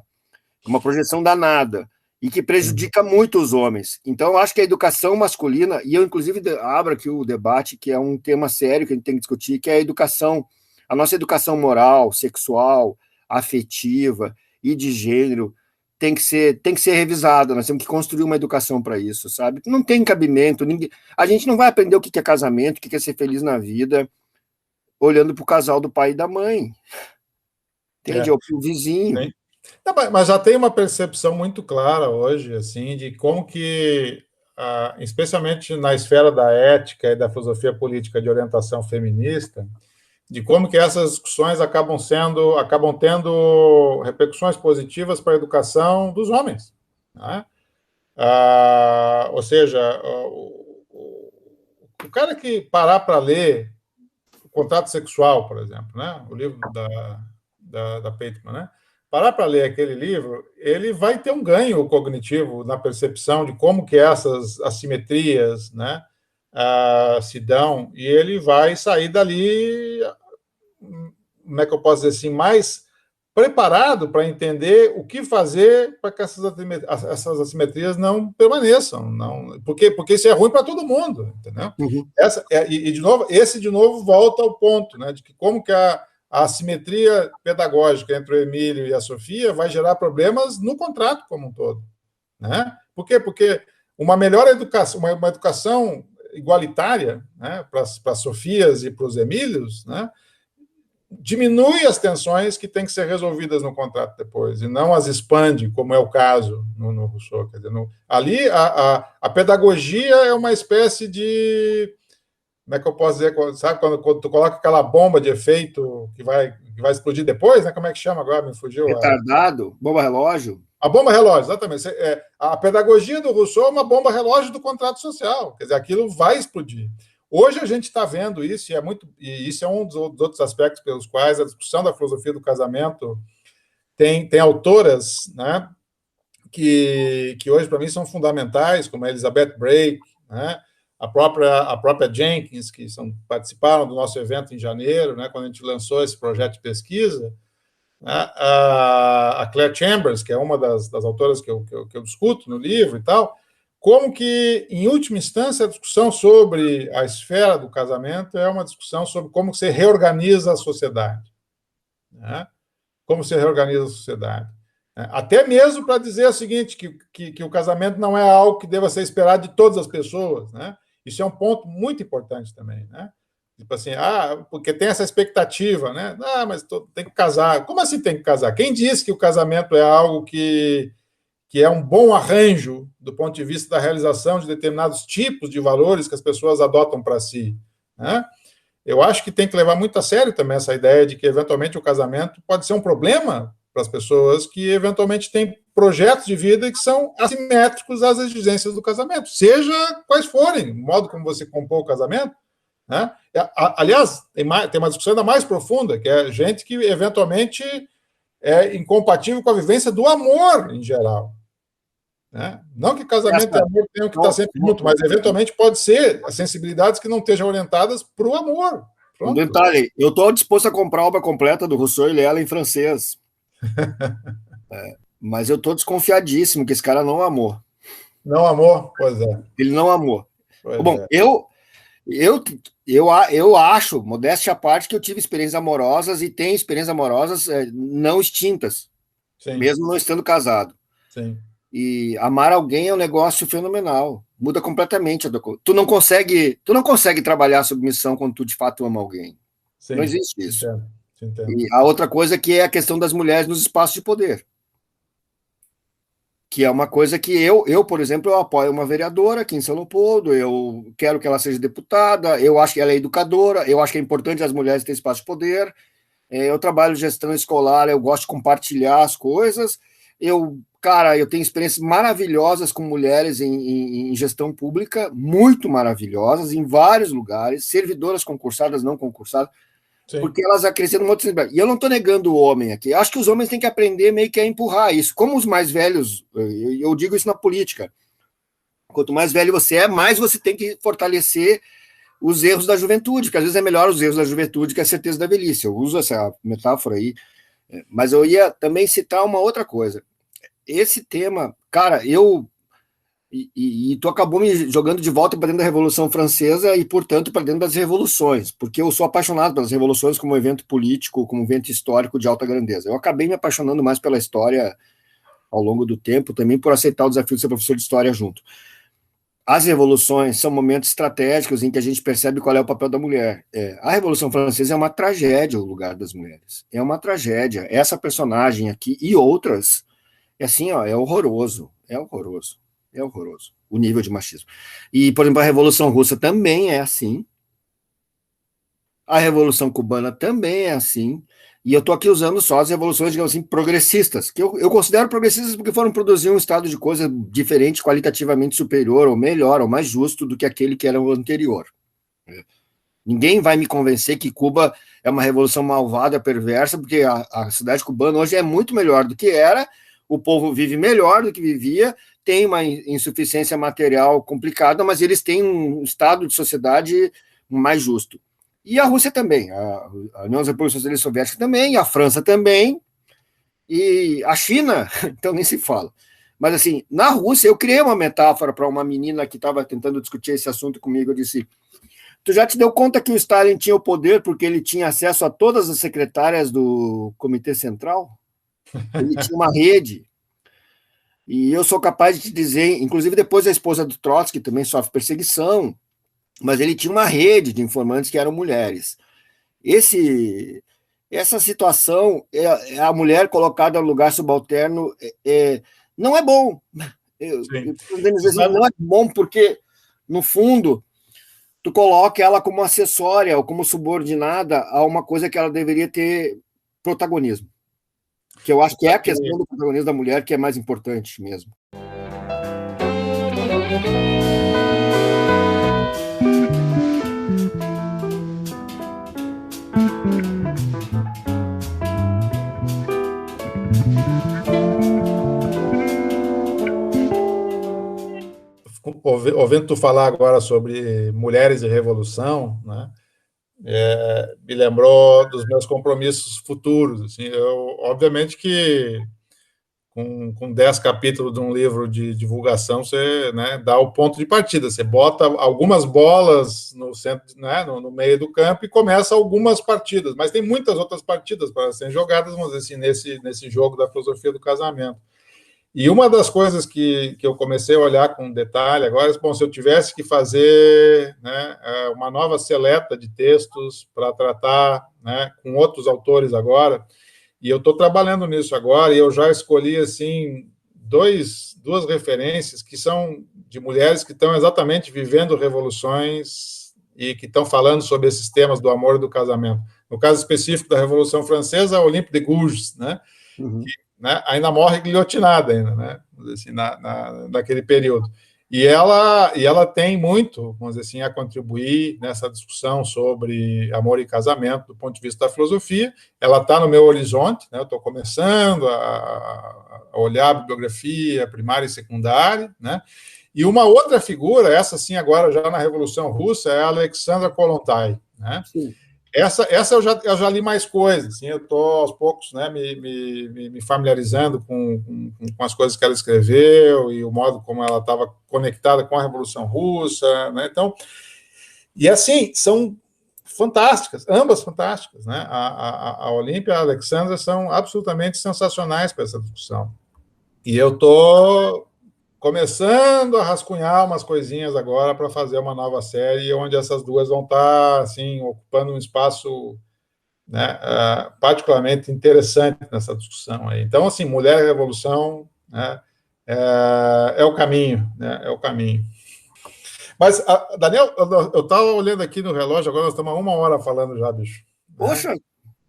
Uma projeção danada. E que prejudica muito os homens. Então, eu acho que a educação masculina, e eu, inclusive, abro aqui o debate, que é um tema sério que a gente tem que discutir, que é a educação, a nossa educação moral, sexual, afetiva e de gênero, tem que ser revisada. Nós temos que construir uma educação para isso, sabe? Não tem cabimento. A gente não vai aprender o que é casamento, o que é ser feliz na vida, olhando para o casal do pai e da mãe. Entende? Ou para o vizinho. Sim. Não, mas já tem uma percepção muito clara hoje, assim, de como que, especialmente na esfera da ética e da filosofia política de orientação feminista, de como que essas discussões acabam tendo repercussões positivas para a educação dos homens, né? Ou seja, o cara que parar para ler o Contrato Sexual, por exemplo, né? O livro da Pateman, né? Parar para ler aquele livro, ele vai ter um ganho cognitivo na percepção de como que essas assimetrias, né, se dão, e ele vai sair dali, como é que eu posso dizer assim, mais preparado para entender o que fazer para que essas assimetrias não permaneçam, porque isso é ruim para todo mundo, entendeu? Uhum. Esse de novo volta ao ponto, né, de que como que a assimetria pedagógica entre o Emílio e a Sofia vai gerar problemas no contrato como um todo, né? Por quê? Porque uma melhor educação, uma educação igualitária, né, para as Sofias e para os Emílios, né, diminui as tensões que têm que ser resolvidas no contrato depois, e não as expande, como é o caso no Rousseau. Quer dizer, ali a pedagogia é uma espécie de... Como é que eu posso dizer? Sabe quando tu coloca aquela bomba de efeito que vai explodir depois, né? Como é que chama agora? Me fugiu. Retardado, bomba relógio. A bomba relógio, exatamente. A pedagogia do Rousseau é uma bomba relógio do contrato social. Quer dizer, aquilo vai explodir. Hoje a gente está vendo isso, e isso é um dos outros aspectos pelos quais a discussão da filosofia do casamento tem autoras, né, que hoje, para mim, são fundamentais, como a Elizabeth Brake, né, a própria Jenkins, que participaram do nosso evento em janeiro, né, quando a gente lançou esse projeto de pesquisa, né, a Claire Chambers, que é uma das autoras que eu discuto no livro e tal, como que, em última instância, a discussão sobre a esfera do casamento é uma discussão sobre como se reorganiza a sociedade, né? Como se reorganiza a sociedade. Até mesmo para dizer o seguinte, que o casamento não é algo que deva ser esperado de todas as pessoas, né? Isso é um ponto muito importante também, né? Tipo assim, porque tem essa expectativa, né? Mas tem que casar. Como assim tem que casar? Quem diz que o casamento é algo que é um bom arranjo do ponto de vista da realização de determinados tipos de valores que as pessoas adotam para si, né? Eu acho que tem que levar muito a sério também essa ideia de que, eventualmente, o casamento pode ser um problema para as pessoas que, eventualmente, têm projetos de vida que são assimétricos às exigências do casamento, seja quais forem, o modo como você compõe o casamento, né? Aliás, tem uma discussão ainda mais profunda, que é gente que, eventualmente, é incompatível com a vivência do amor, em geral. Né? Não que casamento e amor tenham que estar sempre juntos, mas eventualmente pode ser sensibilidades que não estejam orientadas para o amor. Um detalhe, eu estou disposto a comprar a obra completa do Rousseau e Lela em francês. Mas eu estou desconfiadíssimo que esse cara não amou. Não amou? Pois é. Ele não amou. Pois Bom, é. eu acho, modéstia à parte, que eu tive experiências amorosas e tenho experiências amorosas não extintas, Sim. Mesmo não estando casado. Sim. E amar alguém é um negócio fenomenal. Muda completamente. Tu não consegue trabalhar a submissão quando tu de fato ama alguém. Sim. Não existe isso. Entendo. E a outra coisa que é a questão das mulheres nos espaços de poder. Que é uma coisa que por exemplo, eu apoio uma vereadora aqui em São Leopoldo, eu quero que ela seja deputada, eu acho que ela é educadora, eu acho que é importante as mulheres terem espaço de poder, eu trabalho gestão escolar, eu gosto de compartilhar as coisas, eu tenho experiências maravilhosas com mulheres em gestão pública, muito maravilhosas, em vários lugares, servidoras concursadas, não concursadas, Sim. Porque elas acrescentam uma outra sensibilidade. E eu não estou negando o homem aqui. Eu acho que os homens têm que aprender meio que a empurrar isso. Como os mais velhos, eu digo isso na política. Quanto mais velho você é, mais você tem que fortalecer os erros da juventude, porque às vezes é melhor os erros da juventude que a certeza da velhice. Eu uso essa metáfora aí. Mas eu ia também citar uma outra coisa. Esse tema, cara, E tu acabou me jogando de volta para dentro da Revolução Francesa e, portanto, para dentro das revoluções, porque eu sou apaixonado pelas revoluções como evento político, como evento histórico de alta grandeza. Eu acabei me apaixonando mais pela história ao longo do tempo, também por aceitar o desafio de ser professor de história junto. As revoluções são momentos estratégicos em que a gente percebe qual é o papel da mulher. A Revolução Francesa é uma tragédia, o lugar das mulheres. É uma tragédia. Essa personagem aqui e outras, é horroroso. É horroroso. É horroroso o nível de machismo. E, por exemplo, a Revolução Russa também é assim. A Revolução Cubana também é assim. E eu estou aqui usando só as revoluções, digamos assim, progressistas, que eu considero progressistas porque foram produzir um estado de coisa diferente, qualitativamente superior, ou melhor, ou mais justo do que aquele que era o anterior. Ninguém vai me convencer que Cuba é uma revolução malvada, perversa, porque a sociedade cubana hoje é muito melhor do que era, o povo vive melhor do que vivia, tem uma insuficiência material complicada, mas eles têm um estado de sociedade mais justo. E a Rússia também, a União República Socialista Soviética também, a França também, e a China, então nem se fala. Mas assim, na Rússia, eu criei uma metáfora para uma menina que estava tentando discutir esse assunto comigo, eu disse, tu já te deu conta que o Stalin tinha o poder porque ele tinha acesso a todas as secretárias do Comitê Central? Ele tinha uma rede. E eu sou capaz de te dizer, inclusive depois a esposa do Trotsky também sofre perseguição, mas ele tinha uma rede de informantes que eram mulheres. Essa situação, a mulher colocada no lugar subalterno, não é bom. Não é bom porque, no fundo, tu coloca ela como acessória ou como subordinada a uma coisa que ela deveria ter protagonismo. Que eu acho que é a questão do protagonismo da mulher que é mais importante mesmo. Ouvindo tu falar agora sobre mulheres e revolução, né? Me lembrou dos meus compromissos futuros. Assim, obviamente que com 10 capítulos de um livro de divulgação, você, né, dá o ponto de partida. Você bota algumas bolas no centro, né, no meio do campo e começa algumas partidas, mas tem muitas outras partidas para serem jogadas, vamos dizer assim, nesse jogo da filosofia do casamento. E uma das coisas que eu comecei a olhar com detalhe agora, bom, se eu tivesse que fazer, né, uma nova seleta de textos para tratar, né, com outros autores agora, e eu estou trabalhando nisso agora, e eu já escolhi, assim, duas referências que são de mulheres que estão exatamente vivendo revoluções e que estão falando sobre esses temas do amor e do casamento. No caso específico da Revolução Francesa, a Olympe de Gouges, né? Uhum. Que, né, ainda morre guilhotinada, ainda, né? Assim, naquele período. E ela tem muito, vamos dizer assim, a contribuir nessa discussão sobre amor e casamento do ponto de vista da filosofia. Ela está no meu horizonte, né? Eu estou começando a olhar a bibliografia primária e secundária, né? E uma outra figura, essa sim agora já na Revolução Russa, é a Alexandra Kollontai, né? Sim. Essa eu já li mais coisas, assim, eu estou aos poucos, né, me familiarizando com as coisas que ela escreveu e o modo como ela estava conectada com a Revolução Russa, né, então, e assim, são fantásticas, ambas fantásticas, né, a Olímpia e a Alexandra são absolutamente sensacionais para essa discussão, e eu estou começando a rascunhar umas coisinhas agora para fazer uma nova série onde essas duas vão estar assim ocupando um espaço, né, particularmente interessante nessa discussão aí. Então, assim, mulher e revolução, né, é o caminho, né, é o caminho. Mas, Daniel, eu estava olhando aqui no relógio, agora nós estamos há 1 hora falando já, bicho. Né? Poxa!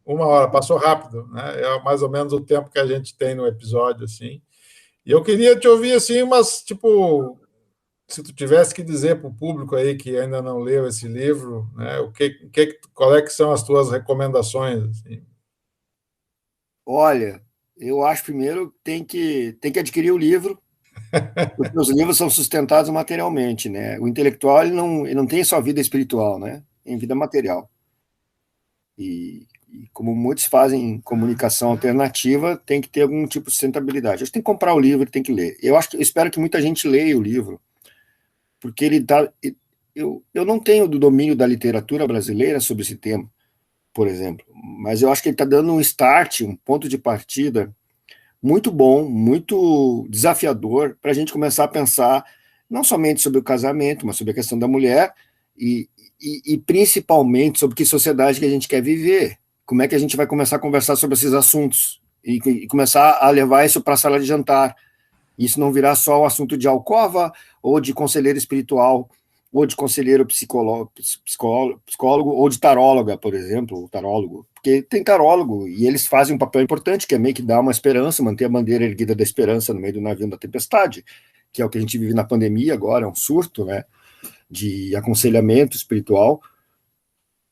1 hora, passou rápido, né? É mais ou menos o tempo que a gente tem no episódio, assim. E eu queria te ouvir, assim, mas, tipo, se tu tivesse que dizer para o público aí que ainda não leu esse livro, né, qual é que são as tuas recomendações? Assim? Olha, eu acho primeiro que tem que adquirir o livro, porque os livros são sustentados materialmente, né? O intelectual ele não tem só vida espiritual, né? Tem vida material. E como muitos fazem comunicação alternativa, tem que ter algum tipo de sustentabilidade. A gente tem que comprar o livro, tem que ler. Eu espero que muita gente leia o livro, porque ele dá. Eu não tenho do domínio da literatura brasileira sobre esse tema, por exemplo, mas eu acho que ele está dando um start, um ponto de partida muito bom, muito desafiador para a gente começar a pensar não somente sobre o casamento, mas sobre a questão da mulher e principalmente sobre que sociedade que a gente quer viver. Como é que a gente vai começar a conversar sobre esses assuntos e começar a levar isso para a sala de jantar. Isso não virar só um assunto de alcova ou de conselheiro espiritual ou de conselheiro psicólogo ou de taróloga, por exemplo, tarólogo. Porque tem tarólogo e eles fazem um papel importante, que é meio que dar uma esperança, manter a bandeira erguida da esperança no meio do navio da tempestade, que é o que a gente vive na pandemia agora, é um surto, né, de aconselhamento espiritual.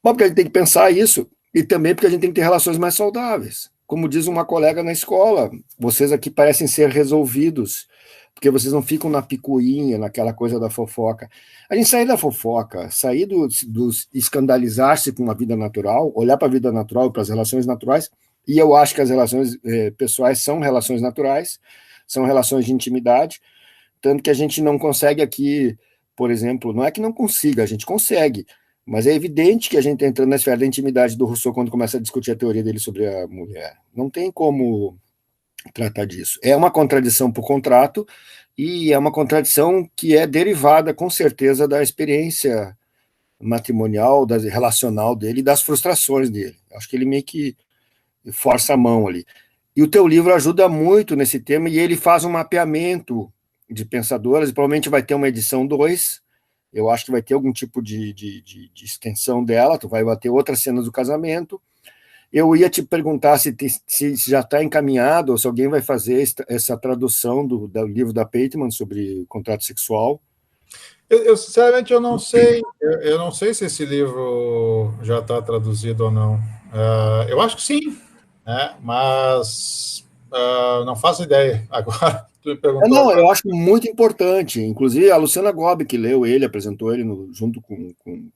Bom, porque a gente tem que pensar isso, e também porque a gente tem que ter relações mais saudáveis. Como diz uma colega na escola, vocês aqui parecem ser resolvidos, porque vocês não ficam na picuinha, naquela coisa da fofoca. A gente sair da fofoca, sair do escandalizar-se com a vida natural, olhar para a vida natural e para as relações naturais, e eu acho que as relações pessoais são relações naturais, são relações de intimidade, tanto que a gente não consegue aqui, por exemplo, não é que não consiga, a gente consegue, mas é evidente que a gente está entrando na esfera da intimidade do Rousseau quando começa a discutir a teoria dele sobre a mulher. Não tem como tratar disso. É uma contradição por contrato e é uma contradição que é derivada, com certeza, da experiência matrimonial, relacional dele e das frustrações dele. Acho que ele meio que força a mão ali. E o teu livro ajuda muito nesse tema e ele faz um mapeamento de pensadoras, e provavelmente vai ter uma edição 2. Eu acho que vai ter algum tipo de extensão dela, tu vai ter outras cenas do casamento. Eu ia te perguntar se já está encaminhado, ou se alguém vai fazer essa tradução do livro da Pateman sobre contrato sexual. Sinceramente, eu não sei. Eu não sei se esse livro já está traduzido ou não. Eu acho que sim, né? Mas Não faço ideia. Agora, tu me perguntou Não, agora. eu acho muito importante. Inclusive, a Luciana Gobi, que leu ele, apresentou ele junto com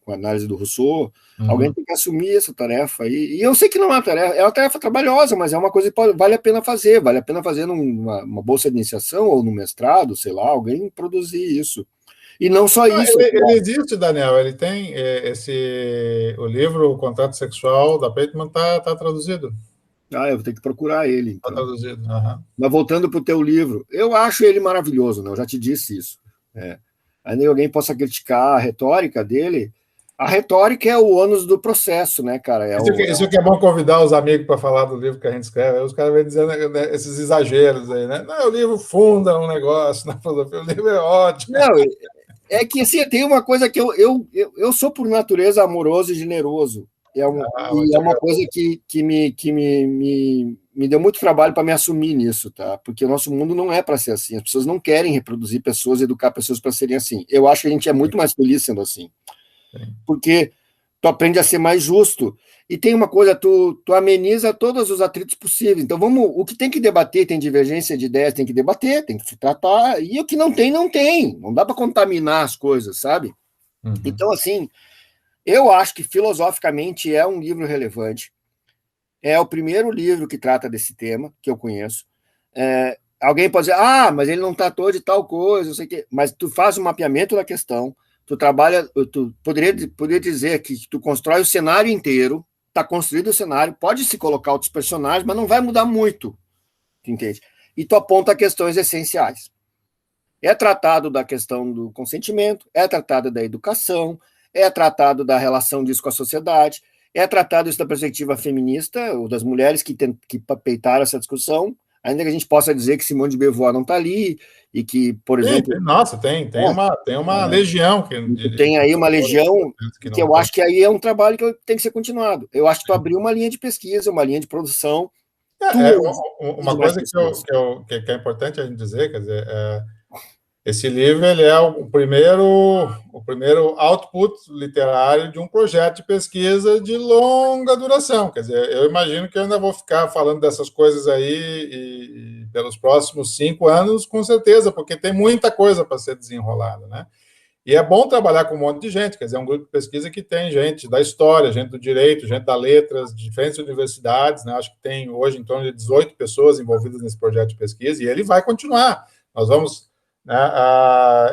a análise do Rousseau. Alguém tem que assumir essa tarefa. E eu sei que não é uma tarefa trabalhosa, mas é uma coisa que vale a pena fazer. Vale a pena fazer numa bolsa de iniciação ou no mestrado, sei lá, alguém produzir isso. E não só isso. Ele existe, Daniel. Ele tem o livro O Contrato Sexual da Bateman está traduzido. Eu vou ter que procurar ele, Está então. traduzido. Uhum. Mas voltando para o teu livro, eu acho ele maravilhoso, né? Eu já te disse isso. Ainda alguém possa criticar a retórica dele. A retórica é o ônus do processo, né, cara? Isso que é bom convidar os amigos para falar do livro que a gente escreve. Aí os caras vêm dizendo, né, esses exageros aí, né? Não, o livro funda um negócio na filosofia, o livro é ótimo. Não, é que assim, tem uma coisa que eu sou por natureza amoroso e generoso. E é uma coisa que me deu muito trabalho para me assumir nisso, tá? Porque o nosso mundo não é para ser assim. As pessoas não querem reproduzir pessoas, educar pessoas para serem assim. Eu acho que a gente é muito mais feliz sendo assim. Porque tu aprende a ser mais justo. E tem uma coisa, tu ameniza todos os atritos possíveis. Então, o que tem que debater, tem divergência de ideias, tem que debater, tem que se tratar. E o que não tem, não tem. Não dá para contaminar as coisas, sabe? Uhum. Então, assim, eu acho que filosoficamente é um livro relevante. É o primeiro livro que trata desse tema, que eu conheço. Alguém pode dizer, mas ele não tratou de tal coisa, não sei o quê. Mas tu faz um mapeamento da questão, tu trabalha, tu poderia dizer que tu constrói o cenário inteiro, está construído o cenário, pode se colocar outros personagens, mas não vai mudar muito, entende? E tu aponta questões essenciais. É tratado da questão do consentimento, é tratado da educação, é tratado da relação disso com a sociedade, é tratado isso da perspectiva feminista, ou das mulheres que peitaram essa discussão, ainda que a gente possa dizer que Simone de Beauvoir não está ali, e que, por exemplo... Tem uma legião. Tem aí uma legião que eu acho que aí é um trabalho que tem que ser continuado. Eu acho que tu abriu uma linha de pesquisa, uma linha de produção. Uma coisa que é importante a gente dizer, quer dizer, esse livro ele é o primeiro output literário de um projeto de pesquisa de longa duração. Quer dizer, eu imagino que eu ainda vou ficar falando dessas coisas aí pelos próximos 5 anos, com certeza, porque tem muita coisa para ser desenrolada, né? E é bom trabalhar com um monte de gente, quer dizer, é um grupo de pesquisa que tem gente da história, gente do direito, gente da letras, diferentes universidades, né? Acho que tem hoje em torno de 18 pessoas envolvidas nesse projeto de pesquisa, e ele vai continuar. Nós vamos, né,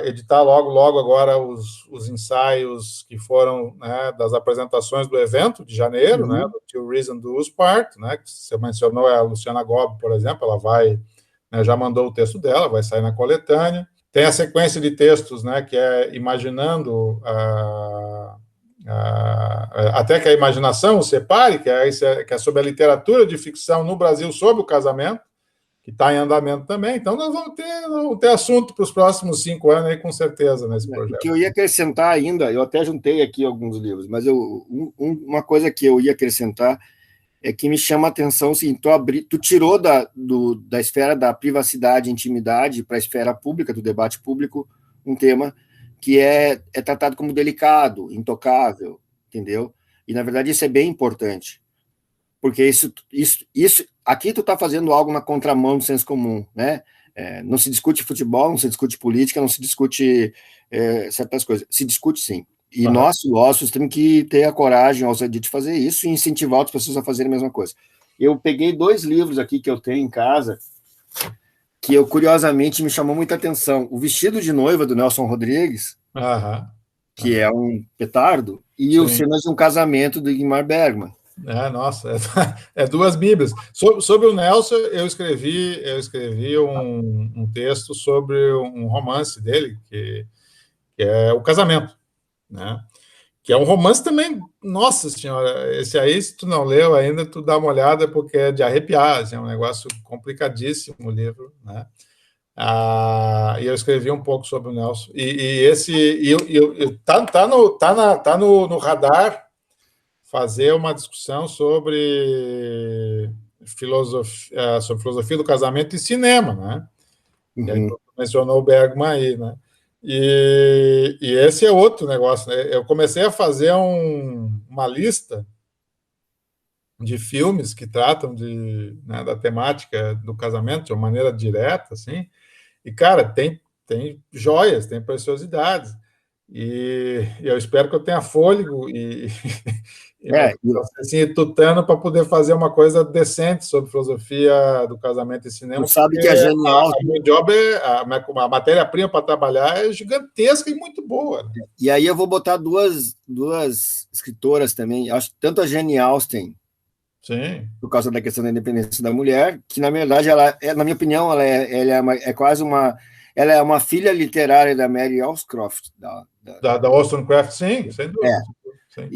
editar logo agora os ensaios que foram, né, das apresentações do evento de janeiro, né, do Till Reason Does Part, né, que você mencionou, a Luciana Gobi, por exemplo, ela vai, né, já mandou o texto dela, vai sair na coletânea. Tem a sequência de textos, né, que é imaginando até que a imaginação o separe, que é sobre a literatura de ficção no Brasil sobre o casamento, que está em andamento também. Então, nós vamos ter assunto para os próximos 5 anos, aí, com certeza, nesse projeto. O que eu ia acrescentar ainda, eu até juntei aqui alguns livros, mas uma coisa que eu ia acrescentar é que me chama a atenção, assim, tu tirou da esfera da privacidade e intimidade para a esfera pública, do debate público, um tema que é tratado como delicado, intocável, entendeu? E, na verdade, isso é bem importante, porque isso aqui tu está fazendo algo na contramão do senso comum, né? Não se discute futebol, não se discute política, não se discute certas coisas. Se discute, sim. E nós, filósofos, temos que ter a coragem, a ousadia de fazer isso e incentivar outras pessoas a fazerem a mesma coisa. Eu peguei 2 livros aqui que eu tenho em casa, que curiosamente, me chamou muita atenção. O Vestido de Noiva, do Nelson Rodrigues, que é um petardo, e o Cenas de um Casamento, do Ingmar Bergman. Nossa, é 2 bíblias. Sobre o Nelson, eu escrevi um texto sobre um romance dele, que é O Casamento, né? Que é um romance também, nossa senhora, esse aí, se tu não leu ainda, tu dá uma olhada, porque é de arrepiar, assim, é um negócio complicadíssimo o livro, né? E eu escrevi um pouco sobre o Nelson. Tá no radar fazer uma discussão sobre filosofia do casamento e cinema, né? E aí tu mencionou o Bergman aí, né? E esse é outro negócio, né? Eu comecei a fazer uma lista, de filmes que tratam né, da temática do casamento de uma maneira direta, assim, e, cara, tem joias, tem preciosidades, e eu espero que eu tenha fôlego e meu É, assim, tutano para poder fazer uma coisa decente sobre filosofia do casamento e tu cinema, sabe porque que a Jane a Austen, meu job a matéria-prima para trabalhar é gigantesca e muito boa. Né? e aí eu vou botar duas escritoras também, acho que tanto a Jane Austen, Sim. por causa da questão da independência da mulher, que na verdade ela, na minha opinião, ela é quase ela é uma filha literária da Mary Wollstonecraft, Da Wollstonecraft, sim, sem é. dúvida. Sim.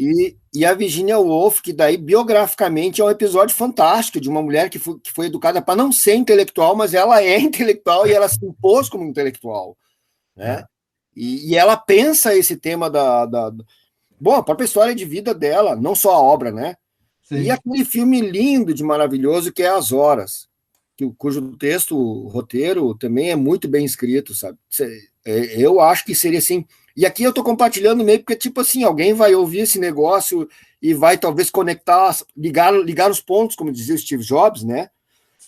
E a Virginia Woolf, que daí biograficamente é um episódio fantástico de uma mulher que foi educada para não ser intelectual, mas ela é intelectual e ela se impôs como intelectual, né? É. E ela pensa esse tema bom, a própria história de vida dela, não só a obra, né? E Sim. aquele filme lindo de maravilhoso que é As Horas, cujo texto, o roteiro também é muito bem escrito, sabe? Eu acho que seria assim. E aqui eu estou compartilhando meio porque, tipo assim, alguém vai ouvir esse negócio e vai talvez conectar, ligar os pontos, como dizia o Steve Jobs, né?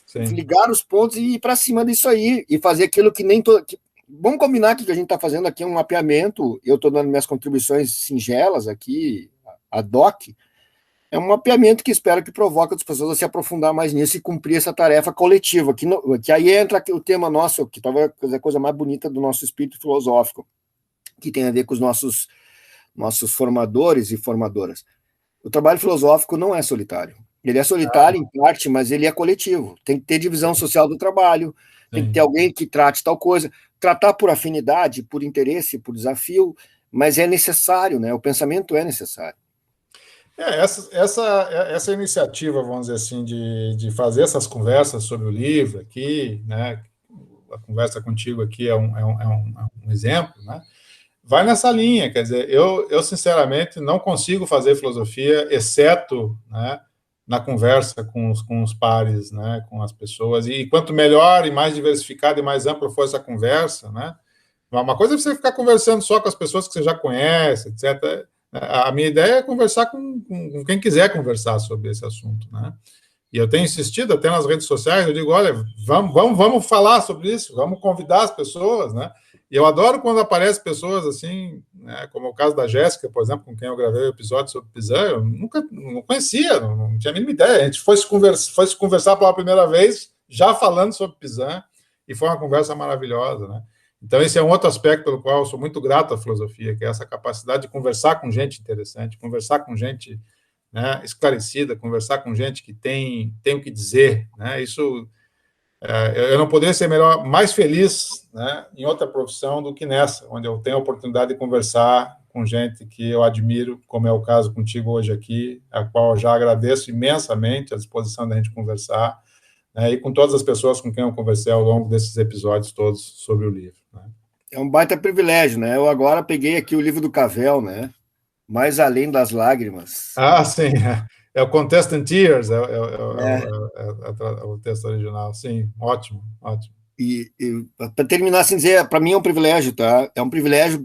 Sim. Ligar os pontos e ir para cima disso aí, e fazer aquilo que nem todo. Vamos combinar que o que a gente está fazendo aqui é um mapeamento. Eu estou dando minhas contribuições singelas aqui, a doc, é um mapeamento que espero que provoque as pessoas a se aprofundar mais nisso e cumprir essa tarefa coletiva, que aí entra o tema nosso, que talvez é a coisa mais bonita do nosso espírito filosófico, que tem a ver com os nossos formadores e formadoras. O trabalho filosófico não é solitário. Ele é solitário em parte, mas ele é coletivo. Tem que ter divisão social do trabalho, tem que ter alguém que trate tal coisa, tratar por afinidade, por interesse, por desafio, mas é necessário, né? O pensamento é necessário. Essa iniciativa, vamos dizer assim, de fazer essas conversas sobre o livro aqui, né? A conversa contigo aqui é um exemplo, né? Vai nessa linha, quer dizer, eu sinceramente não consigo fazer filosofia, exceto, né, na conversa com os pares, né, com as pessoas, e quanto melhor e mais diversificada e mais ampla for essa conversa, né, uma coisa é você ficar conversando só com as pessoas que você já conhece, etc. A minha ideia é conversar com quem quiser conversar sobre esse assunto, né, e eu tenho insistido até nas redes sociais, eu digo, olha, vamos falar sobre isso, vamos convidar as pessoas, né? E eu adoro quando aparecem pessoas assim, né, como o caso da Jéssica, por exemplo, com quem eu gravei o episódio sobre Pizan, eu nunca não conhecia, não tinha a mínima ideia. A gente foi se conversar pela primeira vez, já falando sobre Pizan, e foi uma conversa maravilhosa, né? Então, esse é um outro aspecto pelo qual eu sou muito grato à filosofia, que é essa capacidade de conversar com gente interessante, conversar com gente, né, esclarecida, conversar com gente que tem o que dizer, né? Isso eu não poderia ser melhor, mais feliz, né, em outra profissão do que nessa, onde eu tenho a oportunidade de conversar com gente que eu admiro, como é o caso contigo hoje aqui, a qual eu já agradeço imensamente a disposição da gente conversar, né, e com todas as pessoas com quem eu conversei ao longo desses episódios todos sobre o livro. Né. É um baita privilégio, né? Eu agora peguei aqui o livro do Cavell, né? Mais Além das Lágrimas. Ah, sim, é o Contest in Tears, É. o texto original, sim, ótimo, ótimo. E para terminar, assim, dizer, para mim é um privilégio, tá? É um privilégio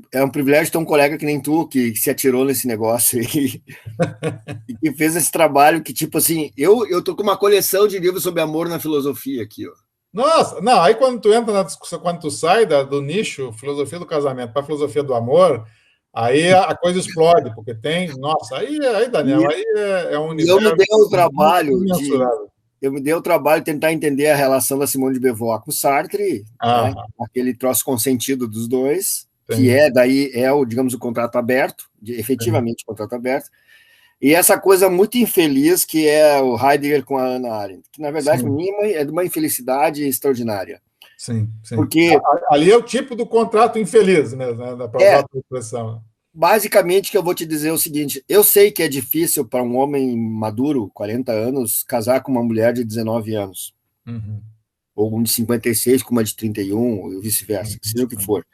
ter um colega que nem tu, que se atirou nesse negócio e que fez esse trabalho que, tipo assim, eu tô com uma coleção de livros sobre amor na filosofia aqui, ó. Nossa, não, aí quando tu entra na discussão, quando tu sai do nicho filosofia do casamento para filosofia do amor, aí a coisa explode, porque tem, nossa, aí Daniel, E, aí é um e eu me universo dei o trabalho de imensurável. eu me dei o trabalho de tentar entender a relação da Simone de Beauvoir com Sartre, né? Ah, Aquele troço consentido dos dois, que sim, daí o, digamos, o contrato aberto, sim, efetivamente o contrato aberto, e essa coisa muito infeliz que é o Heidegger com a Hannah Arendt, que na verdade para sim, mim é de uma infelicidade extraordinária, sim, sim. porque Ali é o tipo do contrato infeliz, né, para usar a tua expressão. basicamente que eu vou te dizer o seguinte, eu sei que é difícil para um homem maduro, 40 anos, casar com uma mulher de 19 anos, Uhum. ou um de 56 com uma de 31, ou vice-versa, que seja o que Uhum. for.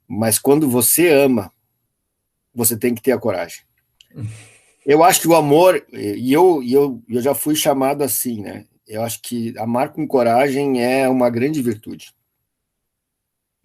Mas quando você ama, você tem que ter a coragem. Eu acho que o amor, e eu já fui chamado assim, né? Eu acho que amar com coragem é uma grande virtude.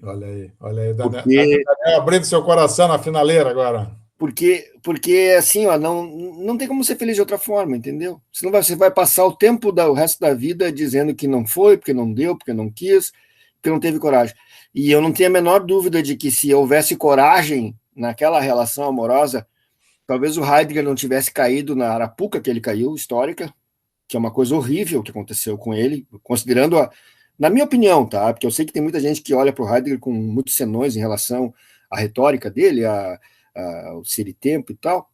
Olha aí, Daniel, Porque, Daniel abrindo seu coração na finaleira agora. Porque assim, ó, não tem como ser feliz de outra forma, entendeu? Senão você vai passar o resto da vida dizendo que não foi, porque não deu, porque não quis, porque não teve coragem. E eu não tenho a menor dúvida de que se houvesse coragem naquela relação amorosa, talvez o Heidegger não tivesse caído na arapuca que ele caiu, histórica, que é uma coisa horrível que aconteceu com ele, considerando na minha opinião, tá? Porque eu sei que tem muita gente que olha para o Heidegger com muitos senões em relação à retórica dele, o ser e tempo e tal,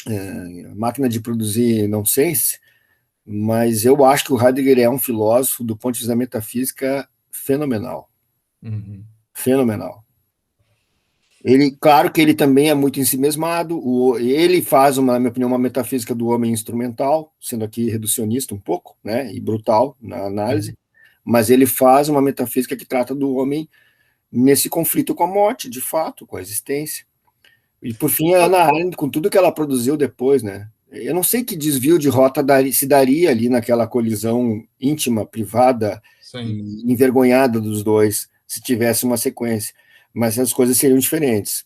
a máquina de produzir nonsense, mas eu acho que o Heidegger é um filósofo, do ponto de vista da metafísica, fenomenal. Uhum. Fenomenal. Ele, claro que ele também é muito ensimesmado, ele faz, na minha opinião, uma metafísica do homem instrumental, sendo aqui reducionista um pouco, né, e brutal na análise, mas ele faz uma metafísica que trata do homem nesse conflito com a morte, de fato, com a existência. E, por fim, a Hannah Arendt, com tudo que ela produziu depois, né, eu não sei que desvio de rota se daria ali naquela colisão íntima, privada e envergonhada dos dois, se tivesse uma sequência, mas as coisas seriam diferentes.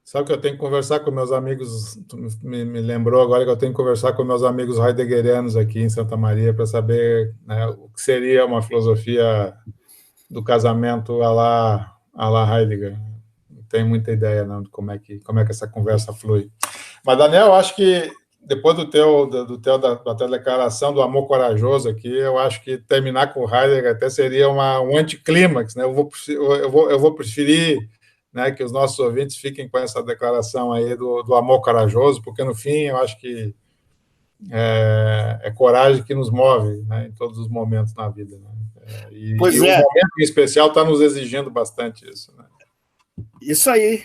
Sabe que eu tenho que conversar com meus amigos, me lembrou agora que eu tenho que conversar com meus amigos heideggerianos aqui em Santa Maria para saber, né, o que seria uma filosofia do casamento à la Heidegger. Não tenho muita ideia não, de como é que essa conversa flui. Mas, Daniel, eu acho que depois da tua declaração do amor corajoso aqui, eu acho que terminar com o Heidegger até seria um anticlímax, né? Eu vou preferir, né, que os nossos ouvintes fiquem com essa declaração aí do amor corajoso, porque no fim eu acho que é coragem que nos move, né, em todos os momentos na vida, né? E o momento em especial está nos exigindo bastante isso, né? Isso aí.